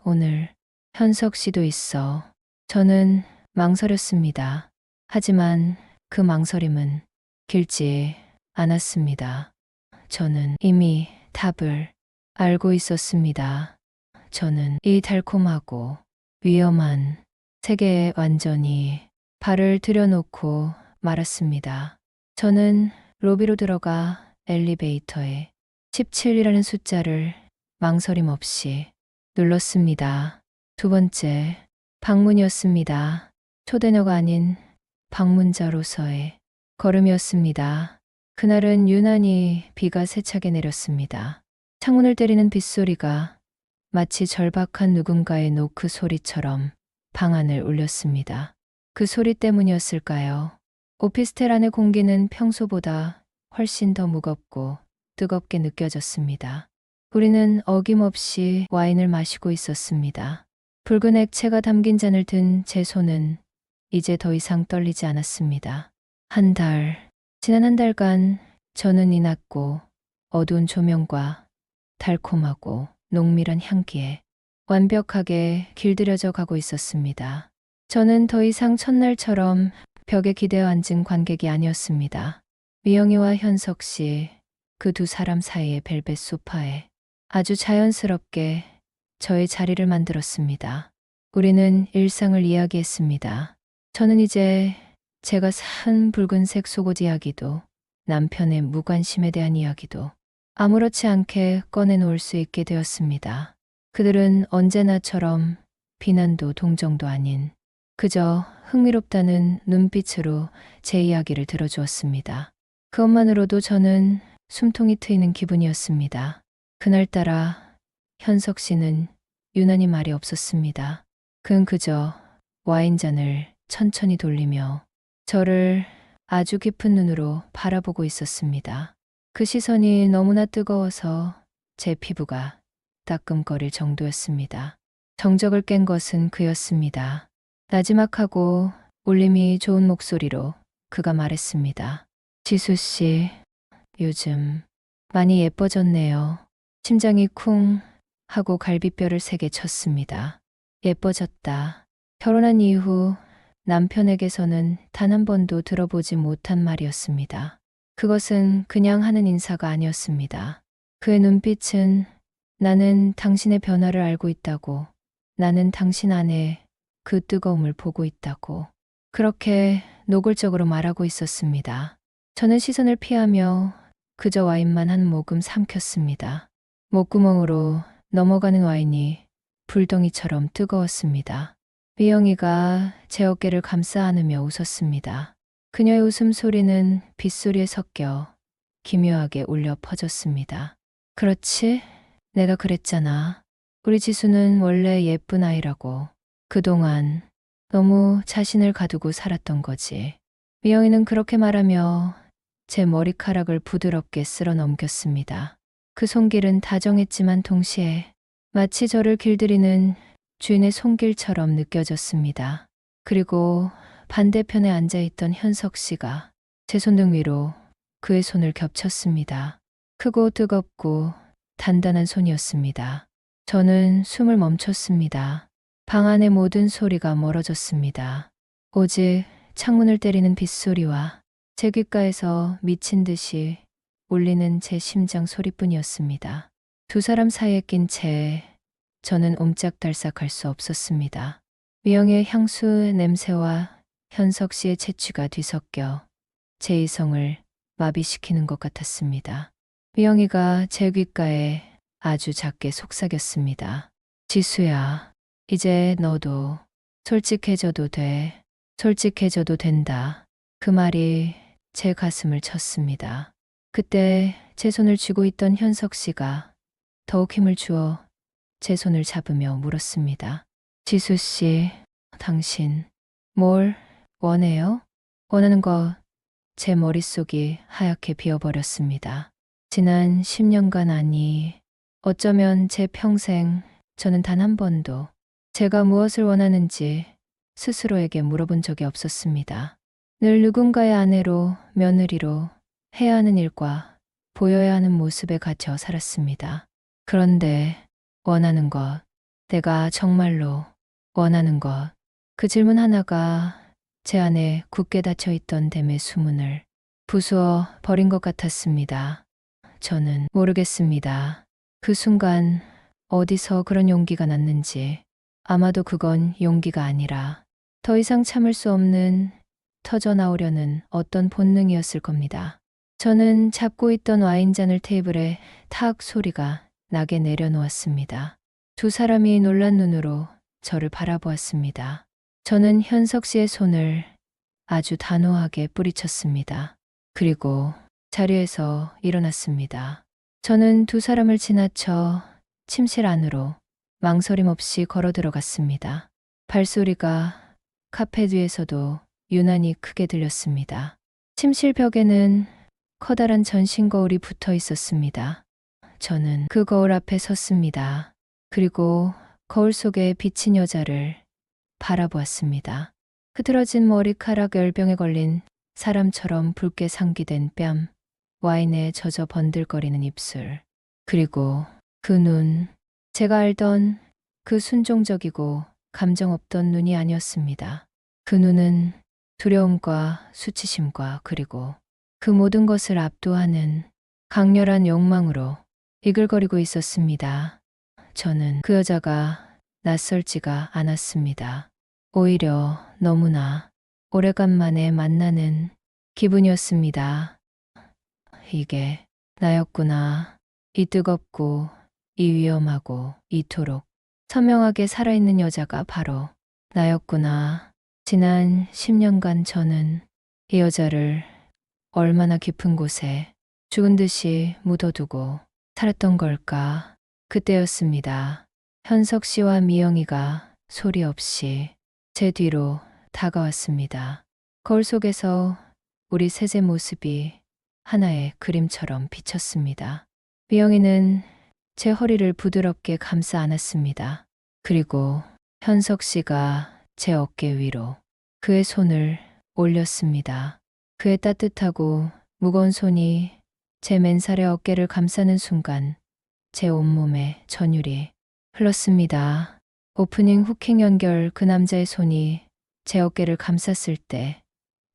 오늘 현석 씨도 있어. 저는 망설였습니다. 하지만 그 망설임은 길지 않았습니다. 저는 이미 답을 알고 있었습니다. 저는 이 달콤하고 위험한 세계에 완전히 발을 들여놓고 말았습니다. 저는 로비로 들어가 엘리베이터에 17이라는 숫자를 망설임 없이 눌렀습니다. 두 번째 방문이었습니다. 초대녀가 아닌 방문자로서의 걸음이었습니다. 그날은 유난히 비가 세차게 내렸습니다. 창문을 때리는 빗소리가 마치 절박한 누군가의 노크 소리처럼 방안을 울렸습니다. 그 소리 때문이었을까요? 오피스텔 안의 공기는 평소보다 훨씬 더 무겁고 뜨겁게 느껴졌습니다. 우리는 어김없이 와인을 마시고 있었습니다. 붉은 액체가 담긴 잔을 든 제 손은 이제 더 이상 떨리지 않았습니다. 지난 한 달간 저는 이 낮고 어두운 조명과 달콤하고 농밀한 향기에 완벽하게 길들여져 가고 있었습니다. 저는 더 이상 첫날처럼 벽에 기대어 앉은 관객이 아니었습니다. 미영이와 현석 씨, 그 두 사람 사이의 벨벳 소파에 아주 자연스럽게 저의 자리를 만들었습니다. 우리는 일상을 이야기했습니다. 저는 이제 제가 산 붉은색 속옷 이야기도 남편의 무관심에 대한 이야기도 아무렇지 않게 꺼내놓을 수 있게 되었습니다. 그들은 언제나처럼 비난도 동정도 아닌 그저 흥미롭다는 눈빛으로 제 이야기를 들어주었습니다. 그것만으로도 저는 숨통이 트이는 기분이었습니다. 그날따라 현석 씨는 유난히 말이 없었습니다. 그는 그저 와인잔을 천천히 돌리며 저를 아주 깊은 눈으로 바라보고 있었습니다. 그 시선이 너무나 뜨거워서 제 피부가 따끔거릴 정도였습니다. 정적을 깬 것은 그였습니다. 나지막하고 울림이 좋은 목소리로 그가 말했습니다. 지수 씨, 요즘 많이 예뻐졌네요. 심장이 쿵 하고 갈비뼈를 세게 쳤습니다. 예뻐졌다. 결혼한 이후 남편에게서는 단 한 번도 들어보지 못한 말이었습니다. 그것은 그냥 하는 인사가 아니었습니다. 그의 눈빛은 나는 당신의 변화를 알고 있다고, 나는 당신 안에 그 뜨거움을 보고 있다고, 그렇게 노골적으로 말하고 있었습니다. 저는 시선을 피하며 그저 와인만 한 모금 삼켰습니다. 목구멍으로 넘어가는 와인이 불덩이처럼 뜨거웠습니다. 미영이가 제 어깨를 감싸 안으며 웃었습니다. 그녀의 웃음소리는 빗소리에 섞여 기묘하게 울려 퍼졌습니다. 그렇지? 내가 그랬잖아. 우리 지수는 원래 예쁜 아이라고. 그동안 너무 자신을 가두고 살았던 거지. 미영이는 그렇게 말하며 제 머리카락을 부드럽게 쓸어 넘겼습니다. 그 손길은 다정했지만 동시에 마치 저를 길들이는 주인의 손길처럼 느껴졌습니다. 그리고 반대편에 앉아있던 현석 씨가 제 손등 위로 그의 손을 겹쳤습니다. 크고 뜨겁고 단단한 손이었습니다. 저는 숨을 멈췄습니다. 방 안의 모든 소리가 멀어졌습니다. 오직 창문을 때리는 빗소리와 제 귓가에서 미친 듯이 울리는 제 심장 소리뿐이었습니다. 두 사람 사이에 낀 채 저는 옴짝달싹할 수 없었습니다. 미영의 향수 냄새와 현석 씨의 채취가 뒤섞여 제 이성을 마비시키는 것 같았습니다. 미영이가 제 귓가에 아주 작게 속삭였습니다. 지수야, 이제 너도 솔직해져도 돼. 솔직해져도 된다. 그 말이 제 가슴을 쳤습니다. 그때 제 손을 쥐고 있던 현석 씨가 더욱 힘을 주어 제 손을 잡으며 물었습니다. 지수 씨, 당신 뭘 원해요? 원하는 것, 제 머릿속이 하얗게 비어버렸습니다. 지난 10년간 아니, 어쩌면 제 평생 저는 단 한 번도 제가 무엇을 원하는지 스스로에게 물어본 적이 없었습니다. 늘 누군가의 아내로, 며느리로 해야 하는 일과 보여야 하는 모습에 갇혀 살았습니다. 그런데 원하는 것, 내가 정말로 원하는 것, 그 질문 하나가 제 안에 굳게 닫혀 있던 댐의 수문을 부수어 버린 것 같았습니다. 저는 모르겠습니다. 그 순간 어디서 그런 용기가 났는지, 아마도 그건 용기가 아니라 더 이상 참을 수 없는 터져 나오려는 어떤 본능이었을 겁니다. 저는 잡고 있던 와인잔을 테이블에 탁 소리가 나게 내려놓았습니다. 두 사람이 놀란 눈으로 저를 바라보았습니다. 저는 현석 씨의 손을 아주 단호하게 뿌리쳤습니다. 그리고 자리에서 일어났습니다. 저는 두 사람을 지나쳐 침실 안으로 망설임 없이 걸어 들어갔습니다. 발소리가 카페 뒤에서도 유난히 크게 들렸습니다. 침실 벽에는 커다란 전신 거울이 붙어 있었습니다. 저는 그 거울 앞에 섰습니다. 그리고 거울 속에 비친 여자를 바라보았습니다. 흐트러진 머리카락 열병에 걸린 사람처럼 붉게 상기된 뺨, 와인에 젖어 번들거리는 입술, 그리고 그 눈, 제가 알던 그 순종적이고 감정 없던 눈이 아니었습니다. 그 눈은 두려움과 수치심과 그리고 그 모든 것을 압도하는 강렬한 욕망으로 이글거리고 있었습니다. 저는 그 여자가 낯설지가 않았습니다. 오히려 너무나 오래간만에 만나는 기분이었습니다. 이게 나였구나. 이 뜨겁고 이 위험하고 이토록 선명하게 살아있는 여자가 바로 나였구나. 지난 10년간 저는 이 여자를 얼마나 깊은 곳에 죽은 듯이 묻어두고 살았던 걸까. 그때였습니다. 현석 씨와 미영이가 소리 없이 제 뒤로 다가왔습니다. 거울 속에서 우리 셋의 모습이 하나의 그림처럼 비쳤습니다. 미영이는 제 허리를 부드럽게 감싸 안았습니다. 그리고 현석 씨가 제 어깨 위로 그의 손을 올렸습니다. 그의 따뜻하고 무거운 손이 제 맨살의 어깨를 감싸는 순간 제 온몸에 전율이 흘렀습니다. 오프닝 후킹 연결 그 남자의 손이 제 어깨를 감쌌을 때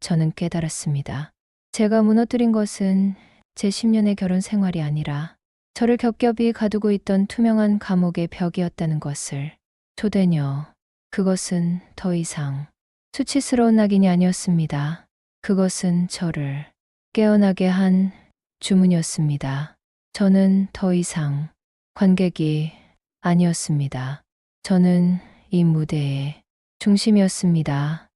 저는 깨달았습니다. 제가 무너뜨린 것은 제 10년의 결혼 생활이 아니라 저를 겹겹이 가두고 있던 투명한 감옥의 벽이었다는 것을. 초대녀, 그것은 더 이상 수치스러운 낙인이 아니었습니다. 그것은 저를 깨어나게 한 주문이었습니다. 저는 더 이상 관객이 아니었습니다. 저는 이 무대의 중심이었습니다.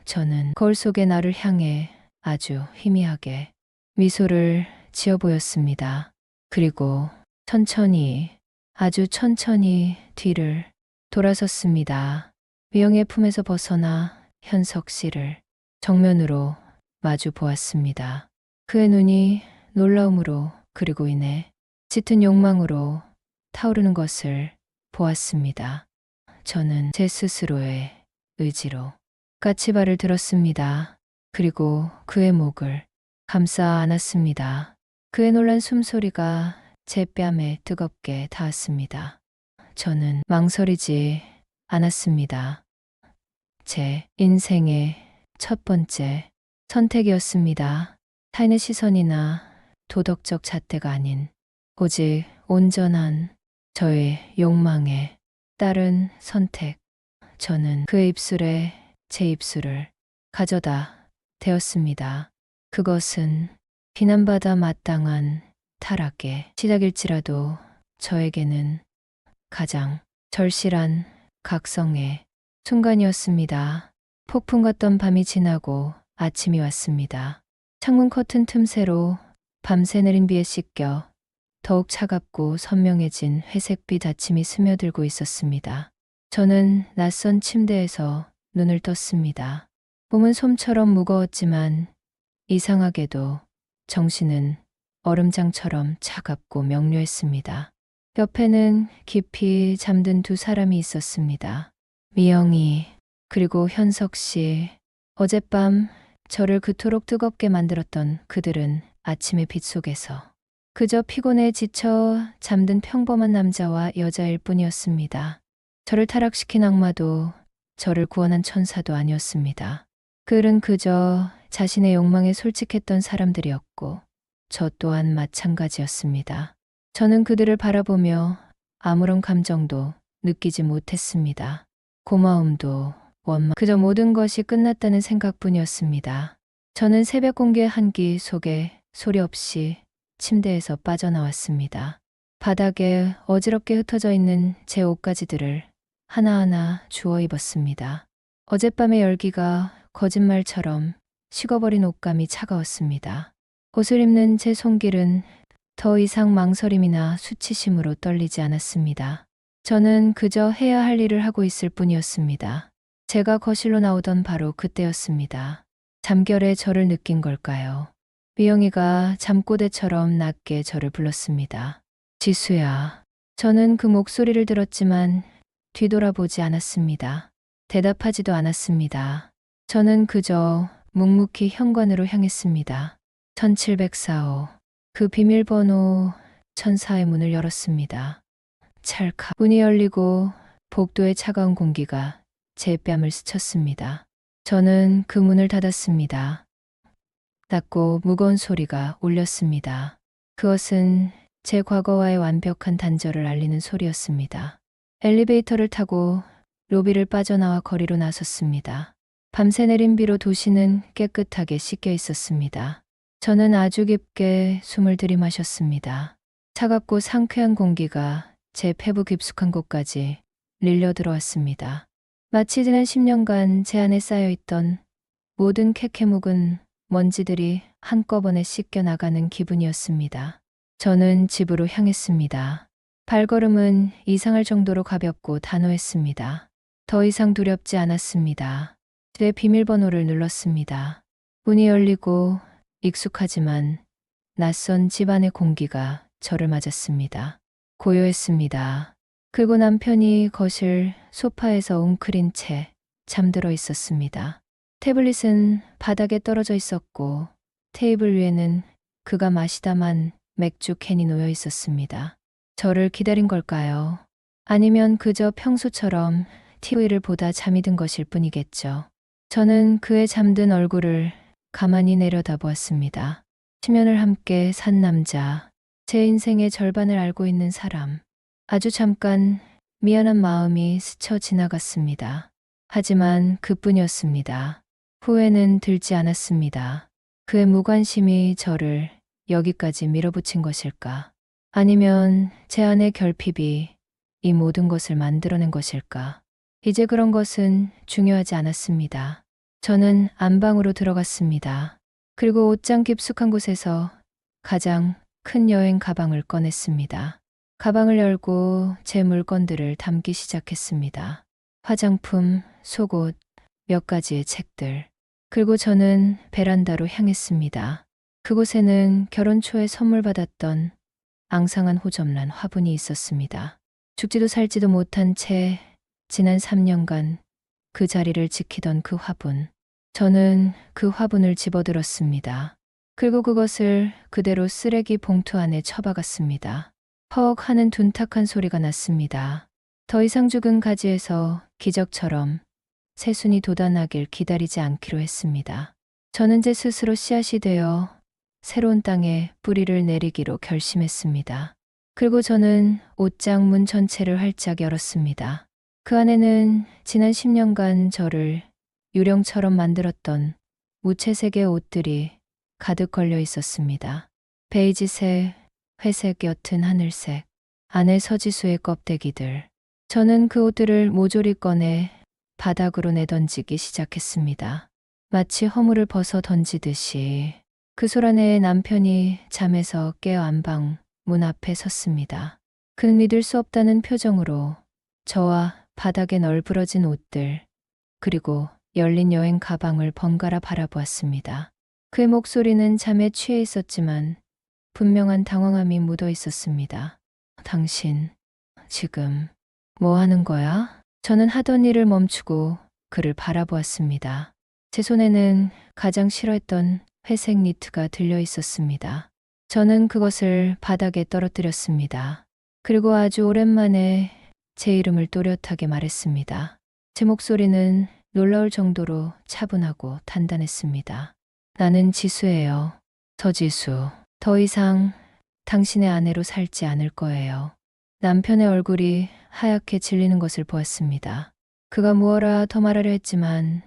저는 거울 속의 나를 향해 아주 희미하게 미소를 지어 보였습니다. 그리고 천천히, 아주 천천히 뒤를 돌아섰습니다. 미영의 품에서 벗어나 현석 씨를 정면으로 마주 보았습니다. 그의 눈이 놀라움으로 그리고 이내 짙은 욕망으로 타오르는 것을 보았습니다. 저는 제 스스로의 의지로 까치발을 들었습니다. 그리고 그의 목을 감싸 안았습니다. 그의 놀란 숨소리가 제 뺨에 뜨겁게 닿았습니다. 저는 망설이지 않았습니다. 제 인생의 첫 번째 선택이었습니다. 타인의 시선이나 도덕적 잣대가 아닌 오직 온전한 저의 욕망에 따른 선택. 저는 그의 입술에 제 입술을 가져다 대었습니다. 그것은 비난받아 마땅한 타락의 시작일지라도 저에게는 가장 절실한 각성의 순간이었습니다. 폭풍 같던 밤이 지나고 아침이 왔습니다. 창문 커튼 틈새로 밤새 내린 비에 씻겨 더욱 차갑고 선명해진 회색빛 아침이 스며들고 있었습니다. 저는 낯선 침대에서 눈을 떴습니다. 몸은 솜처럼 무거웠지만 이상하게도 정신은 얼음장처럼 차갑고 명료했습니다. 옆에는 깊이 잠든 두 사람이 있었습니다. 미영이 그리고 현석 씨. 어젯밤 저를 그토록 뜨겁게 만들었던 그들은 아침의 빛 속에서 그저 피곤해 지쳐 잠든 평범한 남자와 여자일 뿐이었습니다. 저를 타락시킨 악마도 저를 구원한 천사도 아니었습니다. 그들은 그저 자신의 욕망에 솔직했던 사람들이었고 저 또한 마찬가지였습니다. 저는 그들을 바라보며 아무런 감정도 느끼지 못했습니다. 고마움도 원망, 그저 모든 것이 끝났다는 생각뿐이었습니다. 저는 새벽 공기의 한기 속에 소리 없이 침대에서 빠져나왔습니다. 바닥에 어지럽게 흩어져 있는 제 옷가지들을 하나하나 주워 입었습니다. 어젯밤의 열기가 거짓말처럼 식어버린 옷감이 차가웠습니다. 옷을 입는 제 손길은 더 이상 망설임이나 수치심으로 떨리지 않았습니다. 저는 그저 해야 할 일을 하고 있을 뿐이었습니다. 제가 거실로 나오던 바로 그때였습니다. 잠결에 저를 느낀 걸까요? 미영이가 잠꼬대처럼 낮게 저를 불렀습니다. 지수야. 저는 그 목소리를 들었지만 뒤돌아보지 않았습니다. 대답하지도 않았습니다. 저는 그저 묵묵히 현관으로 향했습니다. 1704호. 그 비밀번호 1004의 문을 열었습니다. 찰칵. 문이 열리고 복도의 차가운 공기가 제 뺨을 스쳤습니다. 저는 그 문을 닫았습니다. 낮고 무거운 소리가 울렸습니다. 그것은 제 과거와의 완벽한 단절을 알리는 소리였습니다. 엘리베이터를 타고 로비를 빠져나와 거리로 나섰습니다. 밤새 내린 비로 도시는 깨끗하게 씻겨 있었습니다. 저는 아주 깊게 숨을 들이마셨습니다. 차갑고 상쾌한 공기가 제 폐부 깊숙한 곳까지 릴려 들어왔습니다. 마치 지난 10년간 제 안에 쌓여있던 모든 캐캐묵은 먼지들이 한꺼번에 씻겨 나가는 기분이었습니다. 저는 집으로 향했습니다. 발걸음은 이상할 정도로 가볍고 단호했습니다. 더 이상 두렵지 않았습니다. 제 비밀번호를 눌렀습니다. 문이 열리고 익숙하지만 낯선 집안의 공기가 저를 맞았습니다. 고요했습니다. 그리고 남편이 거실 소파에서 웅크린 채 잠들어 있었습니다. 태블릿은 바닥에 떨어져 있었고 테이블 위에는 그가 마시다만 맥주 캔이 놓여 있었습니다. 저를 기다린 걸까요? 아니면 그저 평소처럼 TV를 보다 잠이 든 것일 뿐이겠죠. 저는 그의 잠든 얼굴을 가만히 내려다보았습니다. 10년을 함께 산 남자, 제 인생의 절반을 알고 있는 사람. 아주 잠깐 미안한 마음이 스쳐 지나갔습니다. 하지만 그뿐이었습니다. 후회는 들지 않았습니다. 그의 무관심이 저를 여기까지 밀어붙인 것일까? 아니면 제 안의 결핍이 이 모든 것을 만들어낸 것일까? 이제 그런 것은 중요하지 않았습니다. 저는 안방으로 들어갔습니다. 그리고 옷장 깊숙한 곳에서 가장 큰 여행 가방을 꺼냈습니다. 가방을 열고 제 물건들을 담기 시작했습니다. 화장품, 속옷, 몇 가지의 책들. 그리고 저는 베란다로 향했습니다. 그곳에는 결혼 초에 선물 받았던 앙상한 호접란 화분이 있었습니다. 죽지도 살지도 못한 채 지난 3년간 그 자리를 지키던 그 화분. 저는 그 화분을 집어들었습니다. 그리고 그것을 그대로 쓰레기 봉투 안에 처박았습니다. 퍽 하는 둔탁한 소리가 났습니다. 더 이상 죽은 가지에서 기적처럼 새순이 돋아나길 기다리지 않기로 했습니다. 저는 제 스스로 씨앗이 되어 새로운 땅에 뿌리를 내리기로 결심했습니다. 그리고 저는 옷장 문 전체를 활짝 열었습니다. 그 안에는 지난 10년간 저를 유령처럼 만들었던 무채색의 옷들이 가득 걸려 있었습니다. 베이지색, 회색 옅은 하늘색, 안에 서지수의 껍데기들. 저는 그 옷들을 모조리 꺼내 바닥으로 내던지기 시작했습니다. 마치 허물을 벗어 던지듯이. 그 소란에 남편이 잠에서 깨어 안방 문 앞에 섰습니다. 그는 믿을 수 없다는 표정으로 저와 바닥에 널브러진 옷들, 그리고 열린 여행 가방을 번갈아 바라보았습니다. 그의 목소리는 잠에 취해 있었지만 분명한 당황함이 묻어 있었습니다. 당신, 지금 뭐 하는 거야? 저는 하던 일을 멈추고 그를 바라보았습니다. 제 손에는 가장 싫어했던 회색 니트가 들려 있었습니다. 저는 그것을 바닥에 떨어뜨렸습니다. 그리고 아주 오랜만에 제 이름을 또렷하게 말했습니다. 제 목소리는 놀라울 정도로 차분하고 단단했습니다. 나는 지수예요. 서지수. 더 이상 당신의 아내로 살지 않을 거예요. 남편의 얼굴이 하얗게 질리는 것을 보았습니다. 그가 무어라 더 말하려 했지만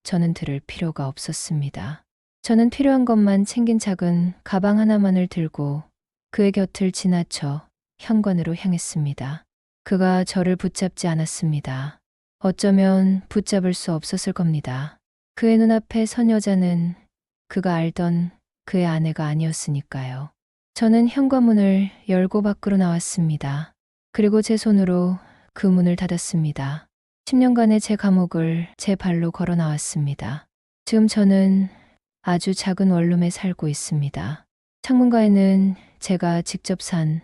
저는 들을 필요가 없었습니다. 저는 필요한 것만 챙긴 작은 가방 하나만을 들고 그의 곁을 지나쳐 현관으로 향했습니다. 그가 저를 붙잡지 않았습니다. 어쩌면 붙잡을 수 없었을 겁니다. 그의 눈앞에 선 여자는 그가 알던 그의 아내가 아니었으니까요. 저는 현관문을 열고 밖으로 나왔습니다. 그리고 제 손으로 그 문을 닫았습니다. 10년간의 제 감옥을 제 발로 걸어 나왔습니다. 지금 저는 아주 작은 원룸에 살고 있습니다. 창문가에는 제가 직접 산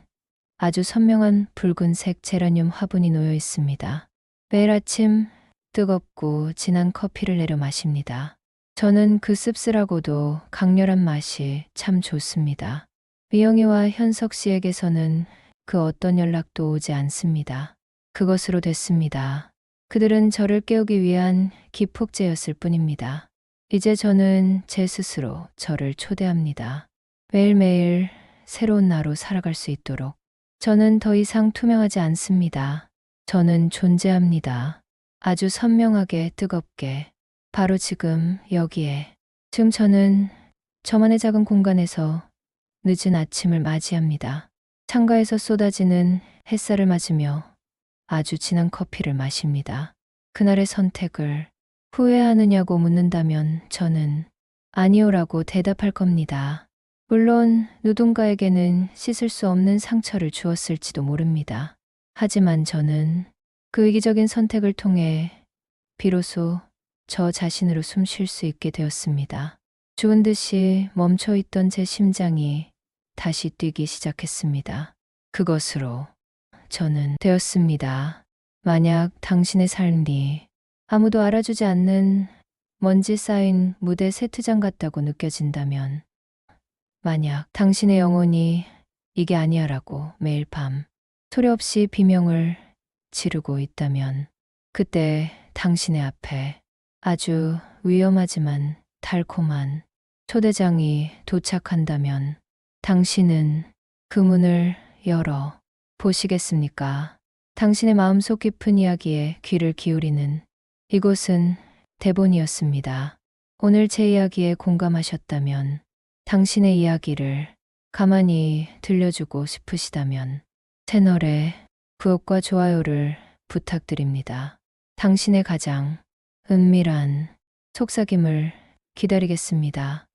아주 선명한 붉은색 제라늄 화분이 놓여 있습니다. 매일 아침 뜨겁고 진한 커피를 내려 마십니다. 저는 그 씁쓸하고도 강렬한 맛이 참 좋습니다. 미영이와 현석 씨에게서는 그 어떤 연락도 오지 않습니다. 그것으로 됐습니다. 그들은 저를 깨우기 위한 기폭제였을 뿐입니다. 이제 저는 제 스스로 저를 초대합니다. 매일매일 새로운 나로 살아갈 수 있도록. 저는 더 이상 투명하지 않습니다. 저는 존재합니다. 아주 선명하게 뜨겁게. 바로 지금 여기에. 지금 저는 저만의 작은 공간에서 늦은 아침을 맞이합니다. 창가에서 쏟아지는 햇살을 맞으며 아주 진한 커피를 마십니다. 그날의 선택을 후회하느냐고 묻는다면 저는 아니오라고 대답할 겁니다. 물론 누군가에게는 씻을 수 없는 상처를 주었을지도 모릅니다. 하지만 저는 그 위기적인 선택을 통해 비로소 저 자신으로 숨 쉴 수 있게 되었습니다. 죽은 듯이 멈춰있던 제 심장이 다시 뛰기 시작했습니다. 그것으로 저는 되었습니다. 만약 당신의 삶이 아무도 알아주지 않는 먼지 쌓인 무대 세트장 같다고 느껴진다면, 만약 당신의 영혼이 이게 아니야라고 매일 밤 소리 없이 비명을 지르고 있다면, 그때 당신의 앞에 아주 위험하지만 달콤한 초대장이 도착한다면 당신은 그 문을 열어 보시겠습니까? 당신의 마음속 깊은 이야기에 귀를 기울이는 이곳은 대본이었습니다. 오늘 제 이야기에 공감하셨다면, 당신의 이야기를 가만히 들려주고 싶으시다면 채널에 구독과 좋아요를 부탁드립니다. 당신의 가장 은밀한 속삭임을 기다리겠습니다.